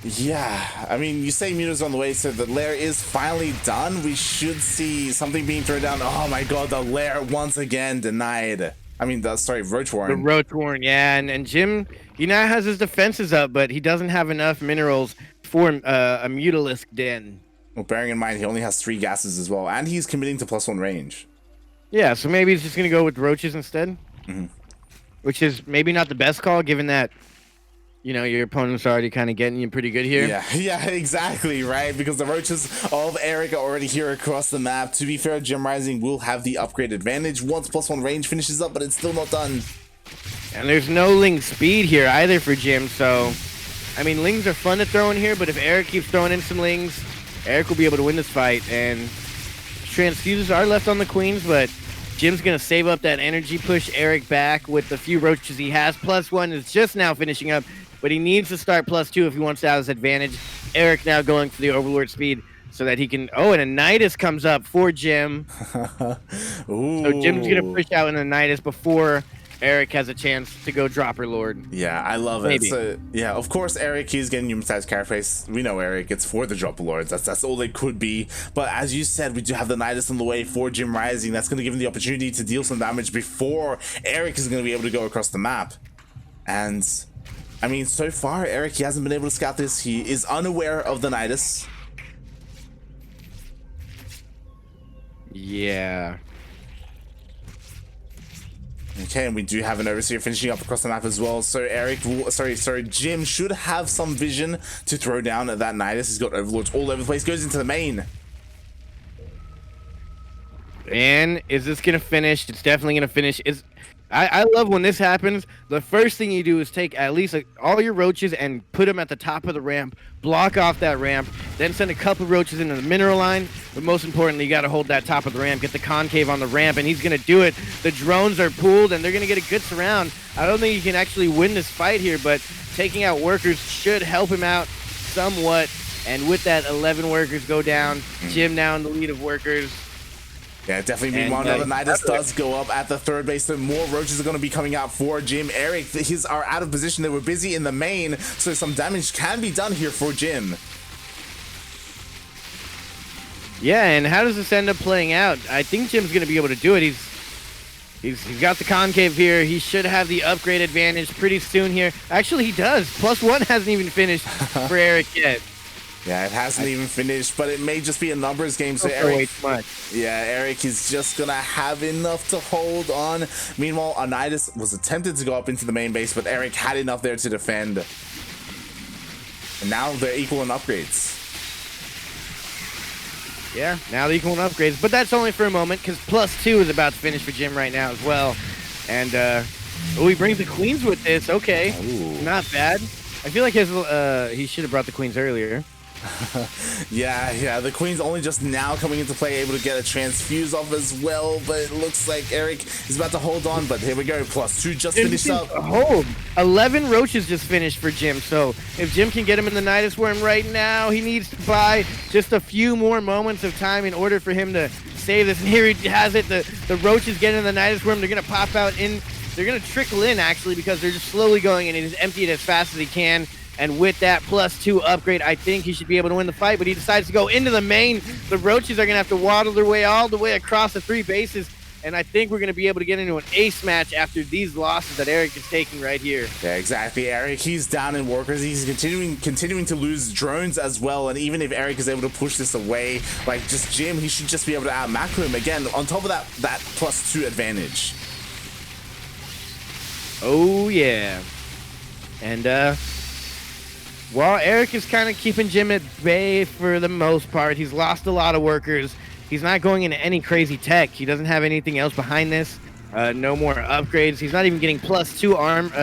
Yeah, I mean, you say mutas on the way, so the lair is finally done. We should see something being thrown down. Oh my god, the lair once again denied. I mean, sorry, Roach Warren. The Roach Warren, yeah, and Jim, he now has his defenses up, but he doesn't have enough minerals for a Mutalisk den. Well, bearing in mind, he only has 3 gases as well, and he's committing to +1 range. Yeah, so maybe he's just going to go with Roaches instead, which is maybe not the best call, given that, you know, your opponent's already kind of getting you pretty good here. Yeah, exactly, right? Because the Roaches of Erik are already here across the map. To be fair, JimRising will have the upgrade advantage once +1 range finishes up, but it's still not done. And there's no Ling speed here either for Jim, so, I mean, Lings are fun to throw in here, but if Erik keeps throwing in some Lings, Erik will be able to win this fight. And transfuses are left on the Queens, but Jim's going to save up that energy, push Erik back with the few Roaches he has. +1 is just now finishing up, but he needs to start +2 if he wants to have his advantage. Erik now going for the Overlord speed so that he can... Oh, and a Nidus comes up for Jim. Ooh. So Jim's going to push out an Nidus before Erik has a chance to go Dropper Lord. Yeah, I love it. So, yeah, of course, Erik, he's getting humanized carapace. We know Erik, it's for the Dropper Lords. That's all they could be. But as you said, we do have the Nidus on the way for JimRising. That's going to give him the opportunity to deal some damage before Erik is going to be able to go across the map. And... I mean, so far, Erik, he hasn't been able to scout this. He is unaware of the Nidus. Yeah. Okay, and we do have an Overseer finishing up across the map as well. So Erik, Jim should have some vision to throw down that Nidus. He's got Overlords all over the place. Goes into the main. And is this going to finish? It's definitely going to finish. I love when this happens. The first thing you do is take at least all your Roaches and put them at the top of the ramp, block off that ramp, then send a couple Roaches into the mineral line. But most importantly, you got to hold that top of the ramp, get the concave on the ramp, and he's going to do it. The drones are pooled, and they're going to get a good surround. I don't think he can actually win this fight here, but taking out workers should help him out somewhat. And with that, 11 workers go down. Jim now in the lead of workers. Yeah, definitely. Meanwhile, the Nidus does go up at the third base, so more Roaches are going to be coming out for Jim. Erik, his are out of position. They were busy in the main, so some damage can be done here for Jim. Yeah, and how does this end up playing out? I think Jim's going to be able to do it. He's got the concave here. He should have the upgrade advantage pretty soon here. Actually, he does. +1 hasn't even finished for Erik yet. Yeah, it hasn't even finished, but it may just be a numbers game. So Erik, Erik is just gonna have enough to hold on. Meanwhile, Nidus was attempted to go up into the main base, but Erik had enough there to defend. And now they're equal in upgrades. Yeah, now they're equal in upgrades, but that's only for a moment because +2 is about to finish for Jim right now as well. And he brings the Queens with this. Okay, not bad. I feel like he should have brought the Queens earlier. yeah, the Queen's only just now coming into play, able to get a transfuse off as well, but it looks like Erik is about to hold on, but here we go, +2 just finished up. Hold. 11 Roaches just finished for Jim, so if Jim can get him in the Nidus Worm right now, he needs to buy just a few more moments of time in order for him to save this, and here he has it. The Roaches get in the Nidus Worm, they're going to pop out in, they're going to trickle in actually, because they're just slowly going, and he's empty it as fast as he can. And with that +2 upgrade, I think he should be able to win the fight, but he decides to go into the main. The Roaches are going to have to waddle their way all the way across the 3 bases, and I think we're going to be able to get into an ace match after these losses that Erik is taking right here. Yeah, exactly. Erik, he's down in workers. He's continuing to lose drones as well, and even if Erik is able to push this away, like just Jim, he should just be able to out-macro him again on top of that +2 advantage. Oh, yeah. And, well, Erik is kind of keeping Jim at bay for the most part. He's lost a lot of workers. He's not going into any crazy tech. He doesn't have anything else behind this. No more upgrades. He's not even getting +2 arm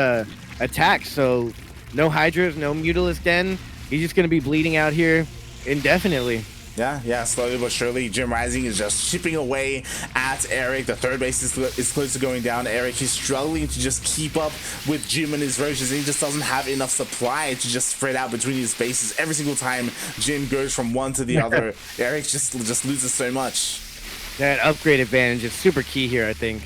attacks. So no Hydras, no Mutalisk Den. He's just going to be bleeding out here indefinitely. Yeah, slowly but surely, JimRising is just chipping away at Erik. The third base is close to going down. Erik, he's struggling to just keep up with Jim and his roaches. He just doesn't have enough supply to just spread out between his bases. Every single time Jim goes from one to the other, Erik just loses so much. That upgrade advantage is super key here, I think.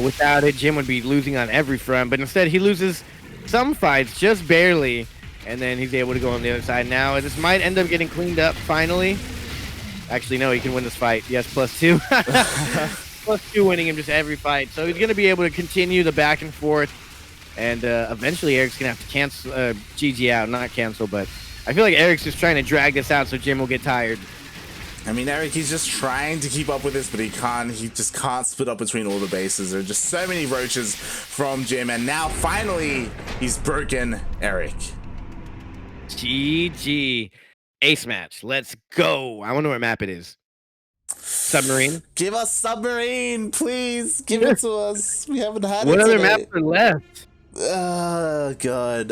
Without it, Jim would be losing on every front, but instead he loses some fights just barely, and then he's able to go on the other side. Now this might end up getting cleaned up finally. Actually, no, he can win this fight. Yes, +2. +2 winning him just every fight. So he's going to be able to continue the back and forth, and eventually Erik's going to have to cancel, GG out, not cancel, but I feel like Erik's just trying to drag this out so Jim will get tired. I mean, Erik, he's just trying to keep up with this, but he can't. He just can't split up between all the bases. There are just so many roaches from Jim, and now finally he's broken Erik. GG. Ace match. Let's go. I wonder what map it is. Submarine? Give us Submarine, please. Give it to us. We haven't had what it other today. maps are left? God.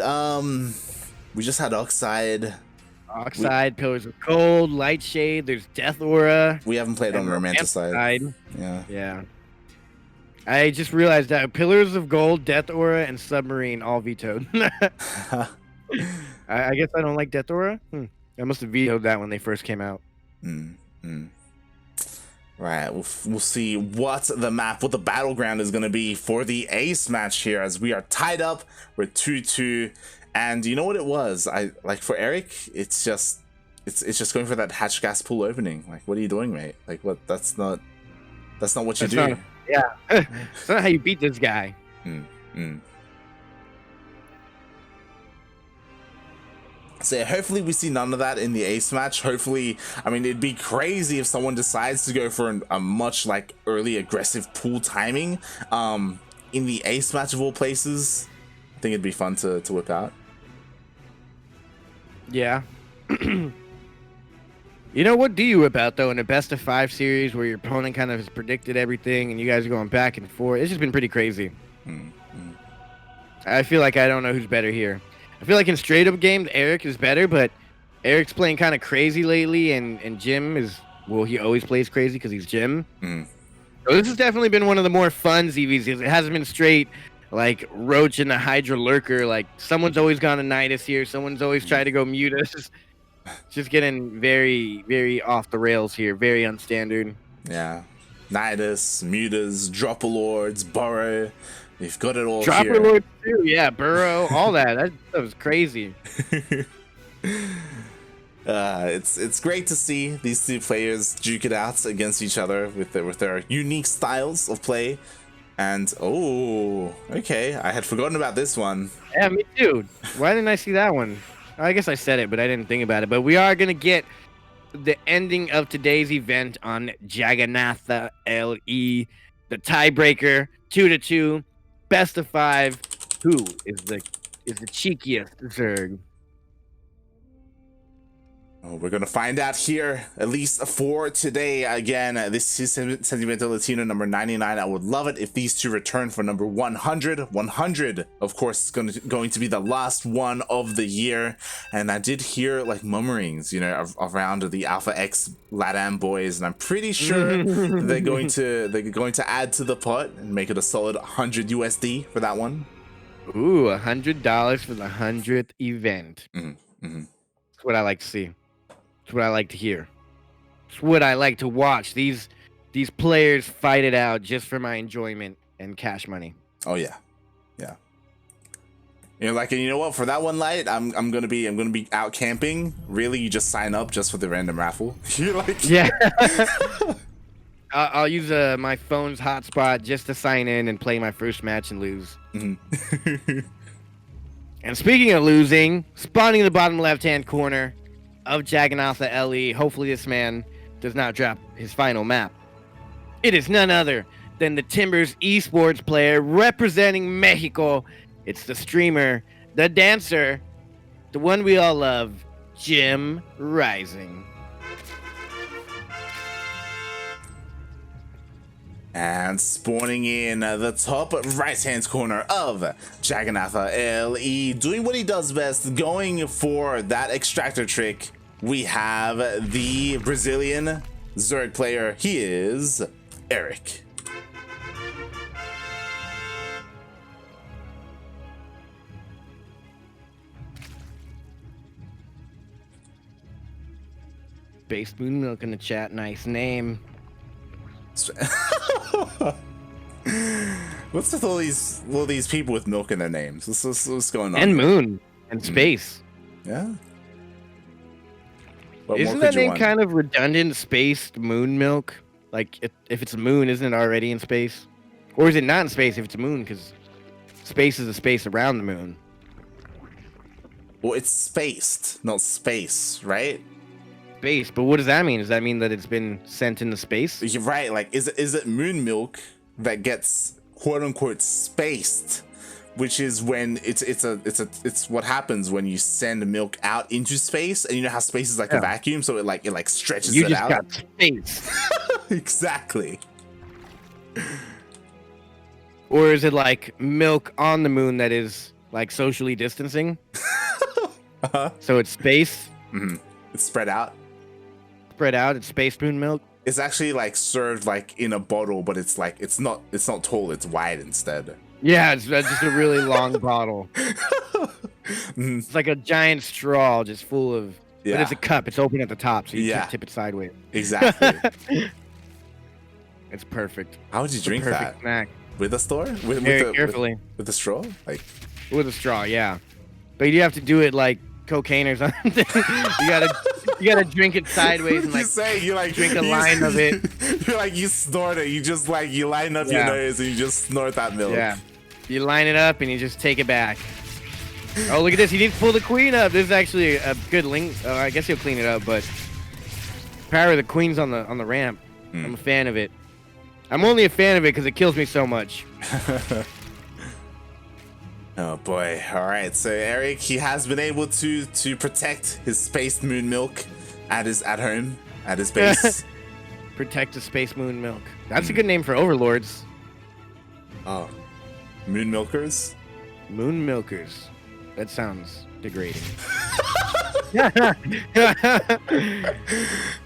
We just had Oxide. Oxide, Pillars of Cold, Light Shade, there's Death Aura. We haven't played on Romanticide. Yeah. I just realized that Pillars of Gold, Death Aura, and Submarine all vetoed. I guess I don't like Death Aura. I must have vetoed that when they first came out. Right, we'll see what the battleground is going to be for the ace match here, as we are tied up with 2-2. And you know what it was? For Erik, it's just going for that hatch gas pool opening. Like, what are you doing, mate? Like, what? That's not what you do. That's not how you beat this guy. So yeah, hopefully we see none of that in the ace match. Hopefully, I mean, it'd be crazy if someone decides to go for a much like early aggressive pool timing in the ace match of all places. I think it'd be fun to whip out. Yeah. You know, what do you whip out though in a best of 5 series where your opponent kind of has predicted everything and you guys are going back and forth? It's just been pretty crazy. I feel like I don't know who's better here. I feel like in straight up games, Erik is better, but Erik's playing kind of crazy lately, and Jim is, well, he always plays crazy because he's Jim. So this has definitely been one of the more fun ZvZs. It hasn't been straight like Roach and the Hydra Lurker. Like, someone's always gone to Nidus here. Someone's always tried to go Mutus. Just getting very, very off the rails here. Very unstandard. Yeah. Nidus, Mutas, Dropper Lords, Burrow. We've got it all Dropper here. Lord too, yeah, Burrow, all that was crazy. It's great to see these two players duke it out against each other with their unique styles of play. And oh, okay, I had forgotten about this one. Yeah, me too. Why didn't I see that one? I guess I said it, but I didn't think about it. But we are gonna get the ending of today's event on Jagannatha LE, the tiebreaker, 2-2. Best of 5. Who is the cheekiest Zerg? Oh, we're gonna find out here, at least for today. Again, this is Sentimiento Latino number 99. I would love it if these two return for number 100. 100, of course, is going to be the last one of the year. And I did hear like murmurings, you know, around the Alpha X LatAm boys, and I'm pretty sure they're going to add to the pot and make it a solid 100 USD for that one. Ooh, $100 for the 100th event. That's what I like to see. It's what I like to hear. It's what I like to watch. These players fight it out just for my enjoyment and cash money. Oh yeah. You know, you know what? For that one light, I'm gonna be out camping. Really, you just sign up just for the random raffle. You're like, yeah. I'll use my phone's hotspot just to sign in and play my first match and lose. And speaking of losing, spawning in the bottom left-hand corner of Jagannatha LE. Hopefully this man does not drop his final map. It is none other than the Timbers esports player representing Mexico. It's the streamer, the dancer, the one we all love, JimRising. And spawning in the top right-hand corner of Jagannatha LE, doing what he does best, going for that extractor trick. we have the Brazilian Zerg player. He is Erik. Based Moon Milk in the chat. Nice name. What's with all these people with milk in their names? What's going on? And moon and space. Yeah. What Isn't more could that you name want? kind of redundant? Spaced Moon Milk. Like if it's a moon, isn't it already in space? Or is it not in space if it's a moon? Because space is the space around the moon. Well, it's spaced, not space, right? Space, but what does that mean? Does that mean that it's been sent into space? You're right. Like, is it moon milk that gets quote unquote spaced, which is when it's what happens when you send milk out into space, and you know how space is like a vacuum, so it stretches You it just out. got space. Exactly. Or is it like milk on the moon that is like socially distancing? So it's space. Mm-hmm. It's spread out. Spread out. It's space moon milk. It's actually like served like in a bottle, but it's not tall. It's wide instead. Yeah, it's just a really long bottle. It's like a giant straw, just full of. Yeah. But it's a cup. It's open at the top, so you Yeah. can't tip it sideways. Exactly. It's perfect. How would you drink Perfect that? snack. With a straw? Very carefully. With a straw? Like. With a straw, yeah. But you have to do it like cocaine or something. you gotta drink it sideways and like drink a line of it. You're like you snort it. You just like you line up your nose and you just snort that milk. Yeah. You line it up and you just take it back. Oh, look at this. He did pull the queen up. This is actually a good link. I guess he'll clean it up, but power of the queen's on the ramp. I'm a fan of it. I'm only a fan of it because it kills me so much. Oh boy. All right. So Erik, he has been able to protect his spaced moon milk at home, at his base. Protect the space moon milk. That's a good name for overlords. Oh. Moon milkers? Moon milkers. That sounds degrading.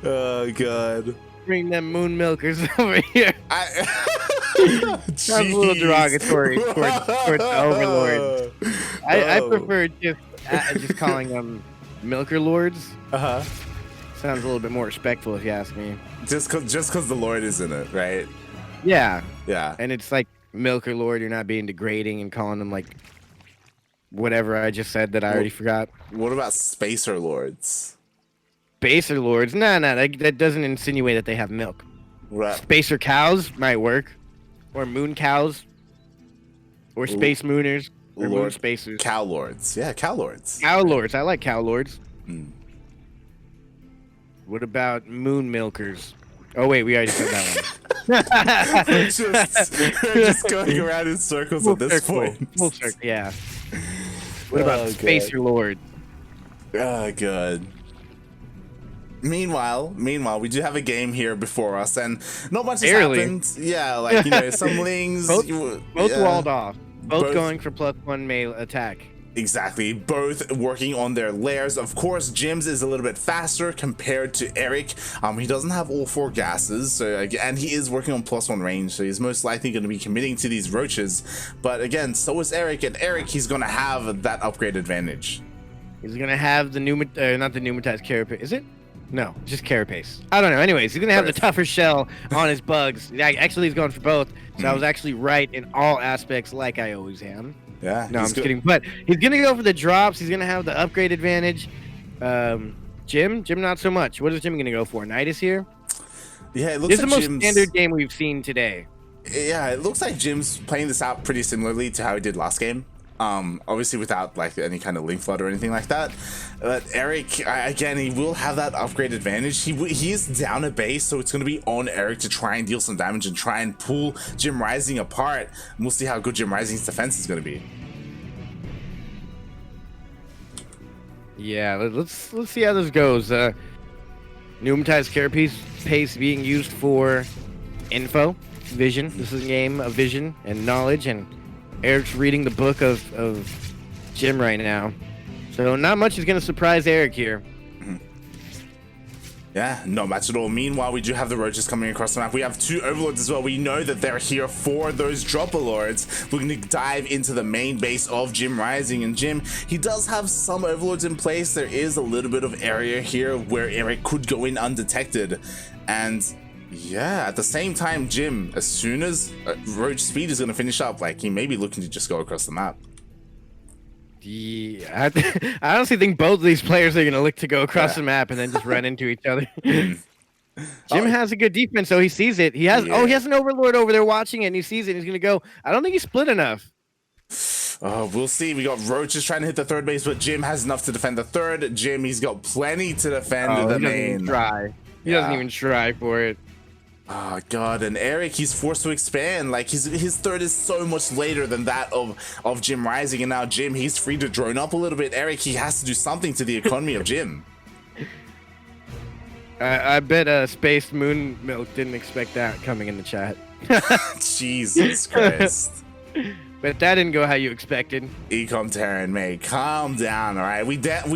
Oh god. Bring them moon milkers over here. Sounds a little derogatory towards the overlords. I prefer just calling them milker lords. Uh-huh. Sounds a little bit more respectful if you ask me. Just cause the Lord is in it, right? Yeah. Yeah. And it's like milker lord, you're not being degrading and calling them like whatever I just said that I already forgot. What about spacer lords? Spacer lords? Nah, that doesn't insinuate that they have milk. What? Spacer cows might work. Or moon cows. Or space mooners. Or moon spacers. Cow lords. Yeah, cow lords. Cow lords. I like cow lords. Mm. What about moon milkers? Oh wait, we already said that one. we're just going around in circles at this point. Full circle, yeah. What about spacer lord? Oh god. Meanwhile, we do have a game here before us, and not much has happened. Yeah, like some lings. Both walled off. Both going for +1 melee attack. Exactly, both working on their lairs. Of course, Jim's is a little bit faster compared to Erik. He doesn't have all 4 gases, so and he is working on +1 range, so he's most likely going to be committing to these roaches. But again, so is Erik, and Erik, he's going to have that upgrade advantage. He's going to have the not the pneumatized carapace. Is it? No, just carapace. I don't know. Anyways, he's going to have the tougher shell on his bugs. Actually, he's going for both, so I was actually right in all aspects like I always am. Yeah. No, I'm just kidding. But he's going to go for the drops. He's going to have the upgrade advantage. Jim, not so much. What is Jim going to go for? Nidus here? Yeah, it looks this is like the most standard game we've seen today. Yeah, it looks like Jim's playing this out pretty similarly to how he did last game. Obviously without like any kind of link flood or anything like that. But Erik, again, he will have that upgrade advantage. He is down a base, so it's going to be on Erik to try and deal some damage and try and pull JimRising apart. And we'll see how good JimRising's defense is going to be. Yeah, let's see how this goes. Pneumatized carapace being used for info, vision. This is a game of vision and knowledge, and Erik's reading the book of Jim right now. So not much is going to surprise Erik here. Yeah, no match at all. Meanwhile, we do have the roaches coming across the map. We have 2 overlords as well. We know that they're here for those dropper lords. We're going to dive into the main base of JimRising. And Jim, he does have some overlords in place. There is a little bit of area here where Erik could go in undetected. And yeah, at the same time, Jim, as soon as Roach Speed is going to finish up, like, he may be looking to just go across the map. Yeah, I honestly think both of these players are going to look to go across the map and then just run into each other. Jim has a good defense, so he sees it. He has he has an overlord over there watching it, and he sees it. And he's going to go. I don't think he's split enough. Oh, we'll see. We got Roaches trying to hit the third base, but Jim has enough to defend the third. Jim, he's got plenty to defend the main. He doesn't even try for it. Oh god, and Erik, he's forced to expand. Like his third is so much later than that of JimRising, and now Jim, he's free to drone up a little bit. Erik, he has to do something to the economy of Jim. I bet Spaced Moon Milk didn't expect that coming in the chat. Jesus Christ. But that didn't go how you expected. Ecom Terran, mate, calm down, all right? We dance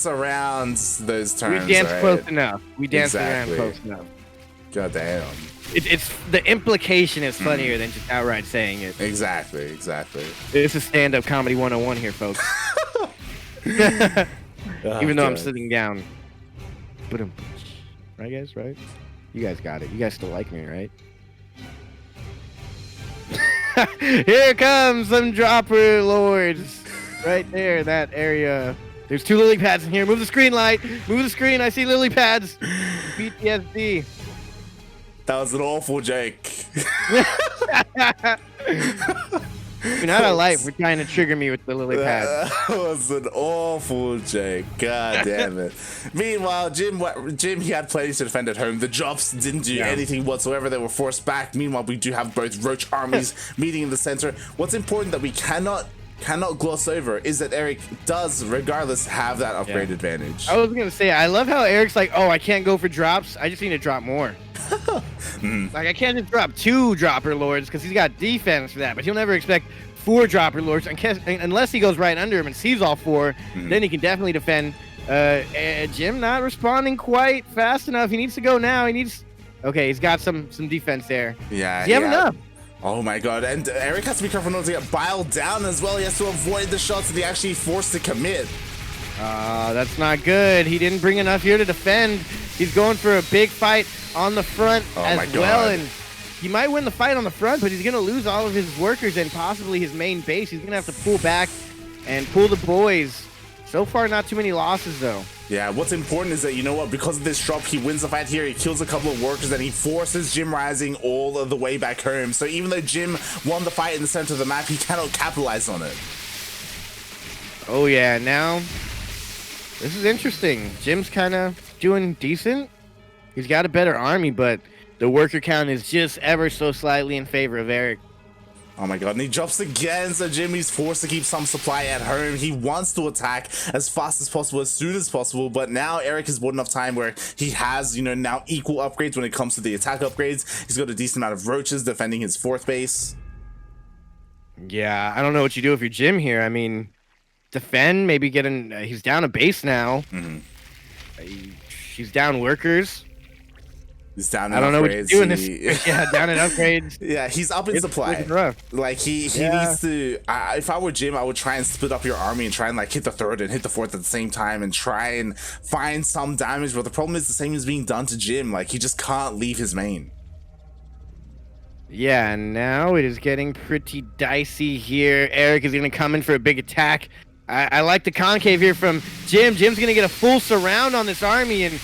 around those terms. We dance right? close enough. We dance around close enough. God damn. It's the implication is funnier than just outright saying it. Exactly. This is stand-up comedy 101 here, folks. Even though I'm sitting down. Right, guys? Right? You guys got it. You guys still like me, right? Here comes some dropper lords. Right there, that area. There's 2 lily pads in here. Move the screen, light. Move the screen. I see lily pads. PTSD. That was an awful joke. You're not a light for trying to trigger me with the lily pads. That was an awful joke. God damn it. Meanwhile, Jim, he had plenty to defend at home. The drops didn't do anything whatsoever. They were forced back. Meanwhile, we do have both Roach armies meeting in the center. What's important that we cannot gloss over is that Erik does, regardless, have that upgrade advantage. I was gonna say, I love how Erik's like, oh, I can't go for drops. I just need to drop more. Like, I can't just drop 2 dropper lords because he's got defense for that, but he'll never expect 4 dropper lords unless he goes right under him and sees all 4. Then he can definitely defend. Jim not responding quite fast enough. He needs to go now. Okay, he's got some defense there. Yeah. Does he have enough? Oh my god, and Erik has to be careful not to get biled down as well. He has to avoid the shots that he actually forced to commit. That's not good. He didn't bring enough here to defend. He's going for a big fight on the front as well, and he might win the fight on the front, but he's going to lose all of his workers and possibly his main base. He's going to have to pull back and pull the boys. So far, not too many losses, though. Yeah, what's important is that, you know what, because of this drop, he wins the fight here, he kills a couple of workers, and he forces JimRising all of the way back home. So even though Jim won the fight in the center of the map, he cannot capitalize on it. Oh yeah, now, this is interesting. Jim's kind of doing decent. He's got a better army, but the worker count is just ever so slightly in favor of Erik. Oh my god, and he drops again, so Jimmy's forced to keep some supply at home. He wants to attack as fast as possible, as soon as possible, but now Erik has bought enough time where he has, you know, now equal upgrades when it comes to the attack upgrades. He's got a decent amount of roaches defending his 4th base. Yeah, I don't know what you do if you're Jim here. I mean, defend, maybe get in. He's down a base now. He's down workers. He's down in I don't know upgrades. what you're doing this. Yeah, down in upgrades. Yeah, he's up in supply. Like he needs to. If I were Jim, I would try and split up your army and try and like hit the 3rd and hit the 4th at the same time and try and find some damage. But the problem is the same is being done to Jim. Like he just can't leave his main. Yeah, now it is getting pretty dicey here. Erik is going to come in for a big attack. I like the concave here from Jim. Jim's going to get a full surround on this army, and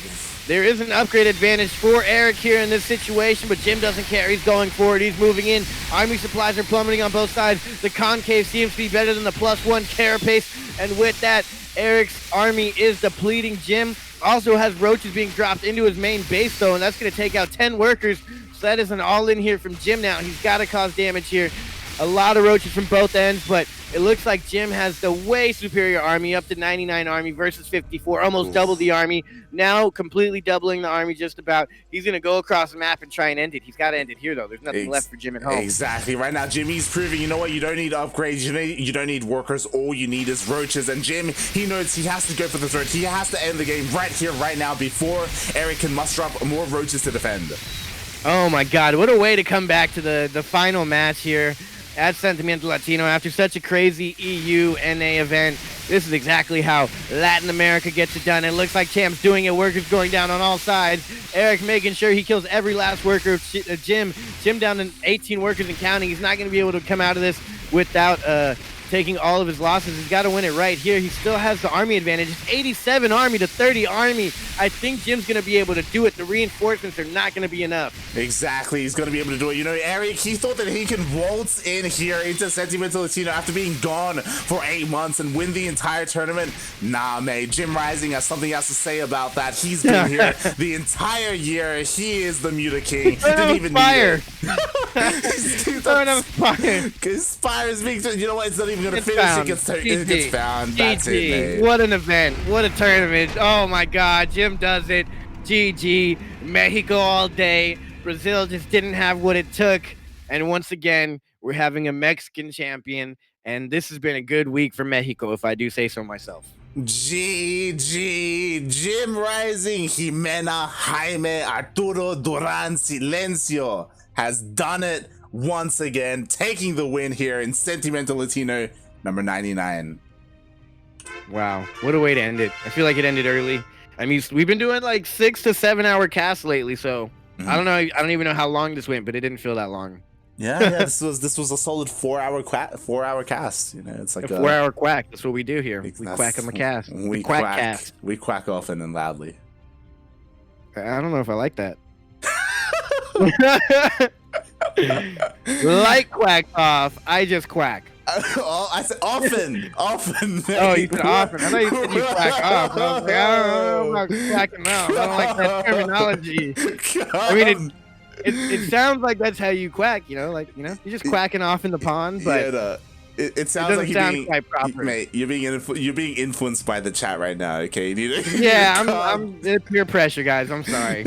there is an upgrade advantage for Erik here in this situation, but Jim doesn't care. He's going forward. He's moving in. Army supplies are plummeting on both sides. The concave seems to be better than the +1 carapace, and with that, Erik's army is depleting. Jim also has roaches being dropped into his main base, though, and that's going to take out 10 workers. So that is an all-in here from Jim now. He's got to cause damage here. A lot of roaches from both ends, but It looks like Jim has the way superior army, up to 99 army versus 54, almost double the army. Now completely doubling the army just about. He's going to go across the map and try and end it. He's got to end it here, though. There's nothing left for Jim at home. Exactly. Right now, Jimmy's proving, you know what, you don't need upgrades, you don't need workers, all you need is roaches. And Jim, he knows he has to go for the roach. He has to end the game right here, right now, before Erik can muster up more roaches to defend. Oh my God, what a way to come back to the final match here at Sentimiento Latino after such a crazy EU-NA event. This is exactly how Latin America gets it done. It looks like Champ's doing it. Workers going down on all sides. Erik making sure he kills every last worker. Jim down to 18 workers and counting. He's not going to be able to come out of this without taking all of his losses. He's got to win it right here. He still has the army advantage. It's 87 army to 30 army. I think Jim's going to be able to do it. The reinforcements are not going to be enough. Exactly. He's going to be able to do it. You know, Erik, he thought that he can waltz in here into Sentimiento Latino after being gone for 8 months and win the entire tournament. Nah, mate. JimRising has something else to say about that. He's been here the entire year. He is the Muta King. Didn't even fire. Throwing up fire. His fire is being... You know what? It's not even going to finish. It gets found. That's it, mate. What an event. What a tournament. Oh, my God. Jim does it. GG. Mexico all day. Brazil just didn't have what it took. And once again, we're having a Mexican champion. And this has been a good week for Mexico, if I do say so myself. GG. JimRising, Jimena, Jaime, Arturo, Duran, Silencio has done it once again, taking the win here in Sentimiento Latino number 99. Wow, what a way to end it. I feel like it ended early. I mean, we've been doing like 6 to 7 hour casts lately, so I don't know. I don't even know how long this went, but it didn't feel that long. Yeah, this was a solid 4 hour cast. You know, it's like a 4 hour quack. That's what we do here. We quack on the cast. We quack cast. We quack often and loudly. I don't know if I like that. Like quack off. I just quack. I said often. Often. Oh, you said often. I thought you said you quack off. I was like, I don't know about quacking off. I don't like that terminology. I mean, it sounds like that's how you quack, you know, like, you know, you're just quacking off in the pond, but yeah, it sounds like quite proper. Mate, you're being influenced by the chat right now, okay? Yeah, I'm peer pressure, guys. I'm sorry.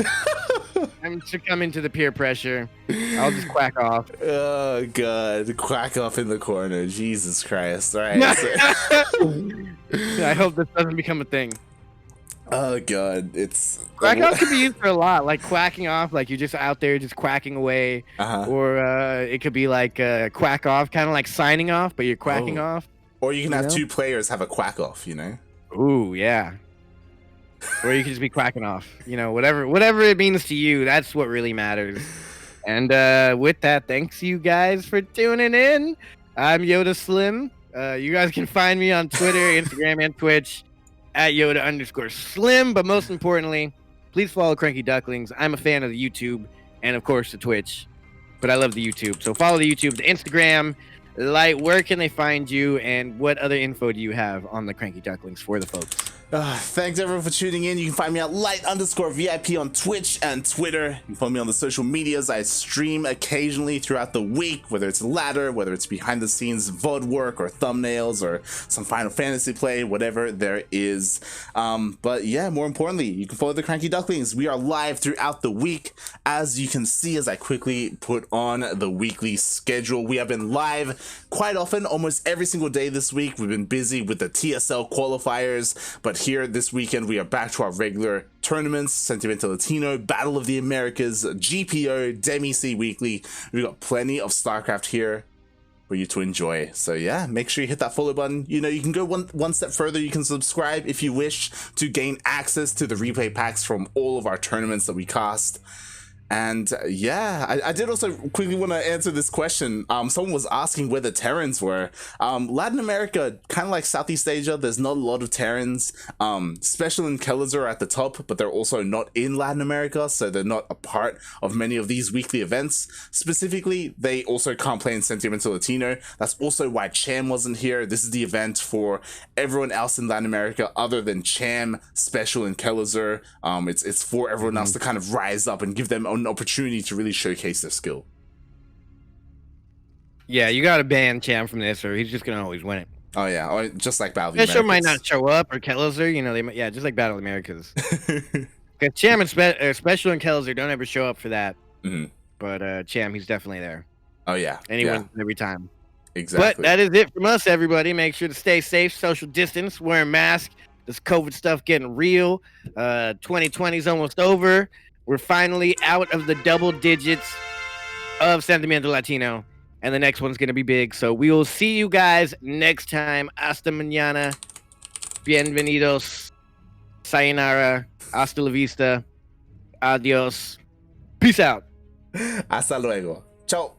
I'm succumbing to the peer pressure. I'll just quack off. Oh God, quack off in the corner. Jesus Christ! All right. I hope this doesn't become a thing. Oh God, it's quack off can be used for a lot, like quacking off, like you're just out there just quacking away, or it could be like quack off, kind of like signing off, but you're quacking off. Or you can have 2 players have a quack off, you know? Ooh, yeah. Or you can just be quacking off, you know, whatever it means to you. That's what really matters. And with that, thanks you guys for tuning in. I'm Yodaslim. You guys can find me on Twitter, Instagram, and Twitch at Yoda_Slim. But most importantly, please follow CranKy Ducklings. I'm a fan of the YouTube and of course the Twitch, but I love the YouTube. So follow the YouTube, the Instagram. Light, where can they find you, and what other info do you have on the CranKy Ducklings for the folks? Thanks everyone for tuning in. You can find me at Light_VIP on Twitch and Twitter. You can follow me on the social medias. I stream occasionally throughout the week, whether it's ladder, whether it's behind the scenes VOD work or thumbnails or some Final Fantasy play, whatever there is. But yeah, more importantly, you can follow the CranKy Ducklings. We are live throughout the week. As you can see, as I quickly put on the weekly schedule, we have been live quite often, almost every single day this week. We've been busy with the TSL qualifiers, but here this weekend we are back to our regular tournaments: Sentimiento Latino, Battle of the Americas, GPO, Demi-C Weekly. We've got plenty of StarCraft here for you to enjoy. So yeah, make sure you hit that follow button. You know, you can go one step further. You can subscribe if you wish to gain access to the replay packs from all of our tournaments that we cast. And yeah, I did also quickly want to answer this question. Someone was asking where the Terrans were. Latin America, kind of like Southeast Asia, there's not a lot of Terrans. Special and Kellers are at the top, but they're also not in Latin America, so they're not a part of many of these weekly events. Specifically, they also can't play in Sentimiento Latino. That's also why Cham wasn't here. This is the event for everyone else in Latin America other than Cham, Special, and Kellers. It's for everyone else to kind of rise up and give them an opportunity to really showcase their skill. Yeah, you gotta ban Cham from this, or he's just gonna always win it. Oh yeah, or just like Battle of the Fisher might Americas. not show up, or Kelliser, you know, yeah, just like Battle of the Americas. Because Cham and Special and Kelliser don't ever show up for that. But Cham, he's definitely there. Oh yeah, and he wins every time. Exactly. But that is it from us, everybody. Make sure to stay safe, social distance, wear a mask. This COVID stuff getting real. 2020 is almost over. We're finally out of the double digits of Sentimiento Latino, and the next one's gonna be big. So we will see you guys next time. Hasta mañana. Bienvenidos. Sayonara. Hasta la vista. Adios. Peace out. Hasta luego. Ciao.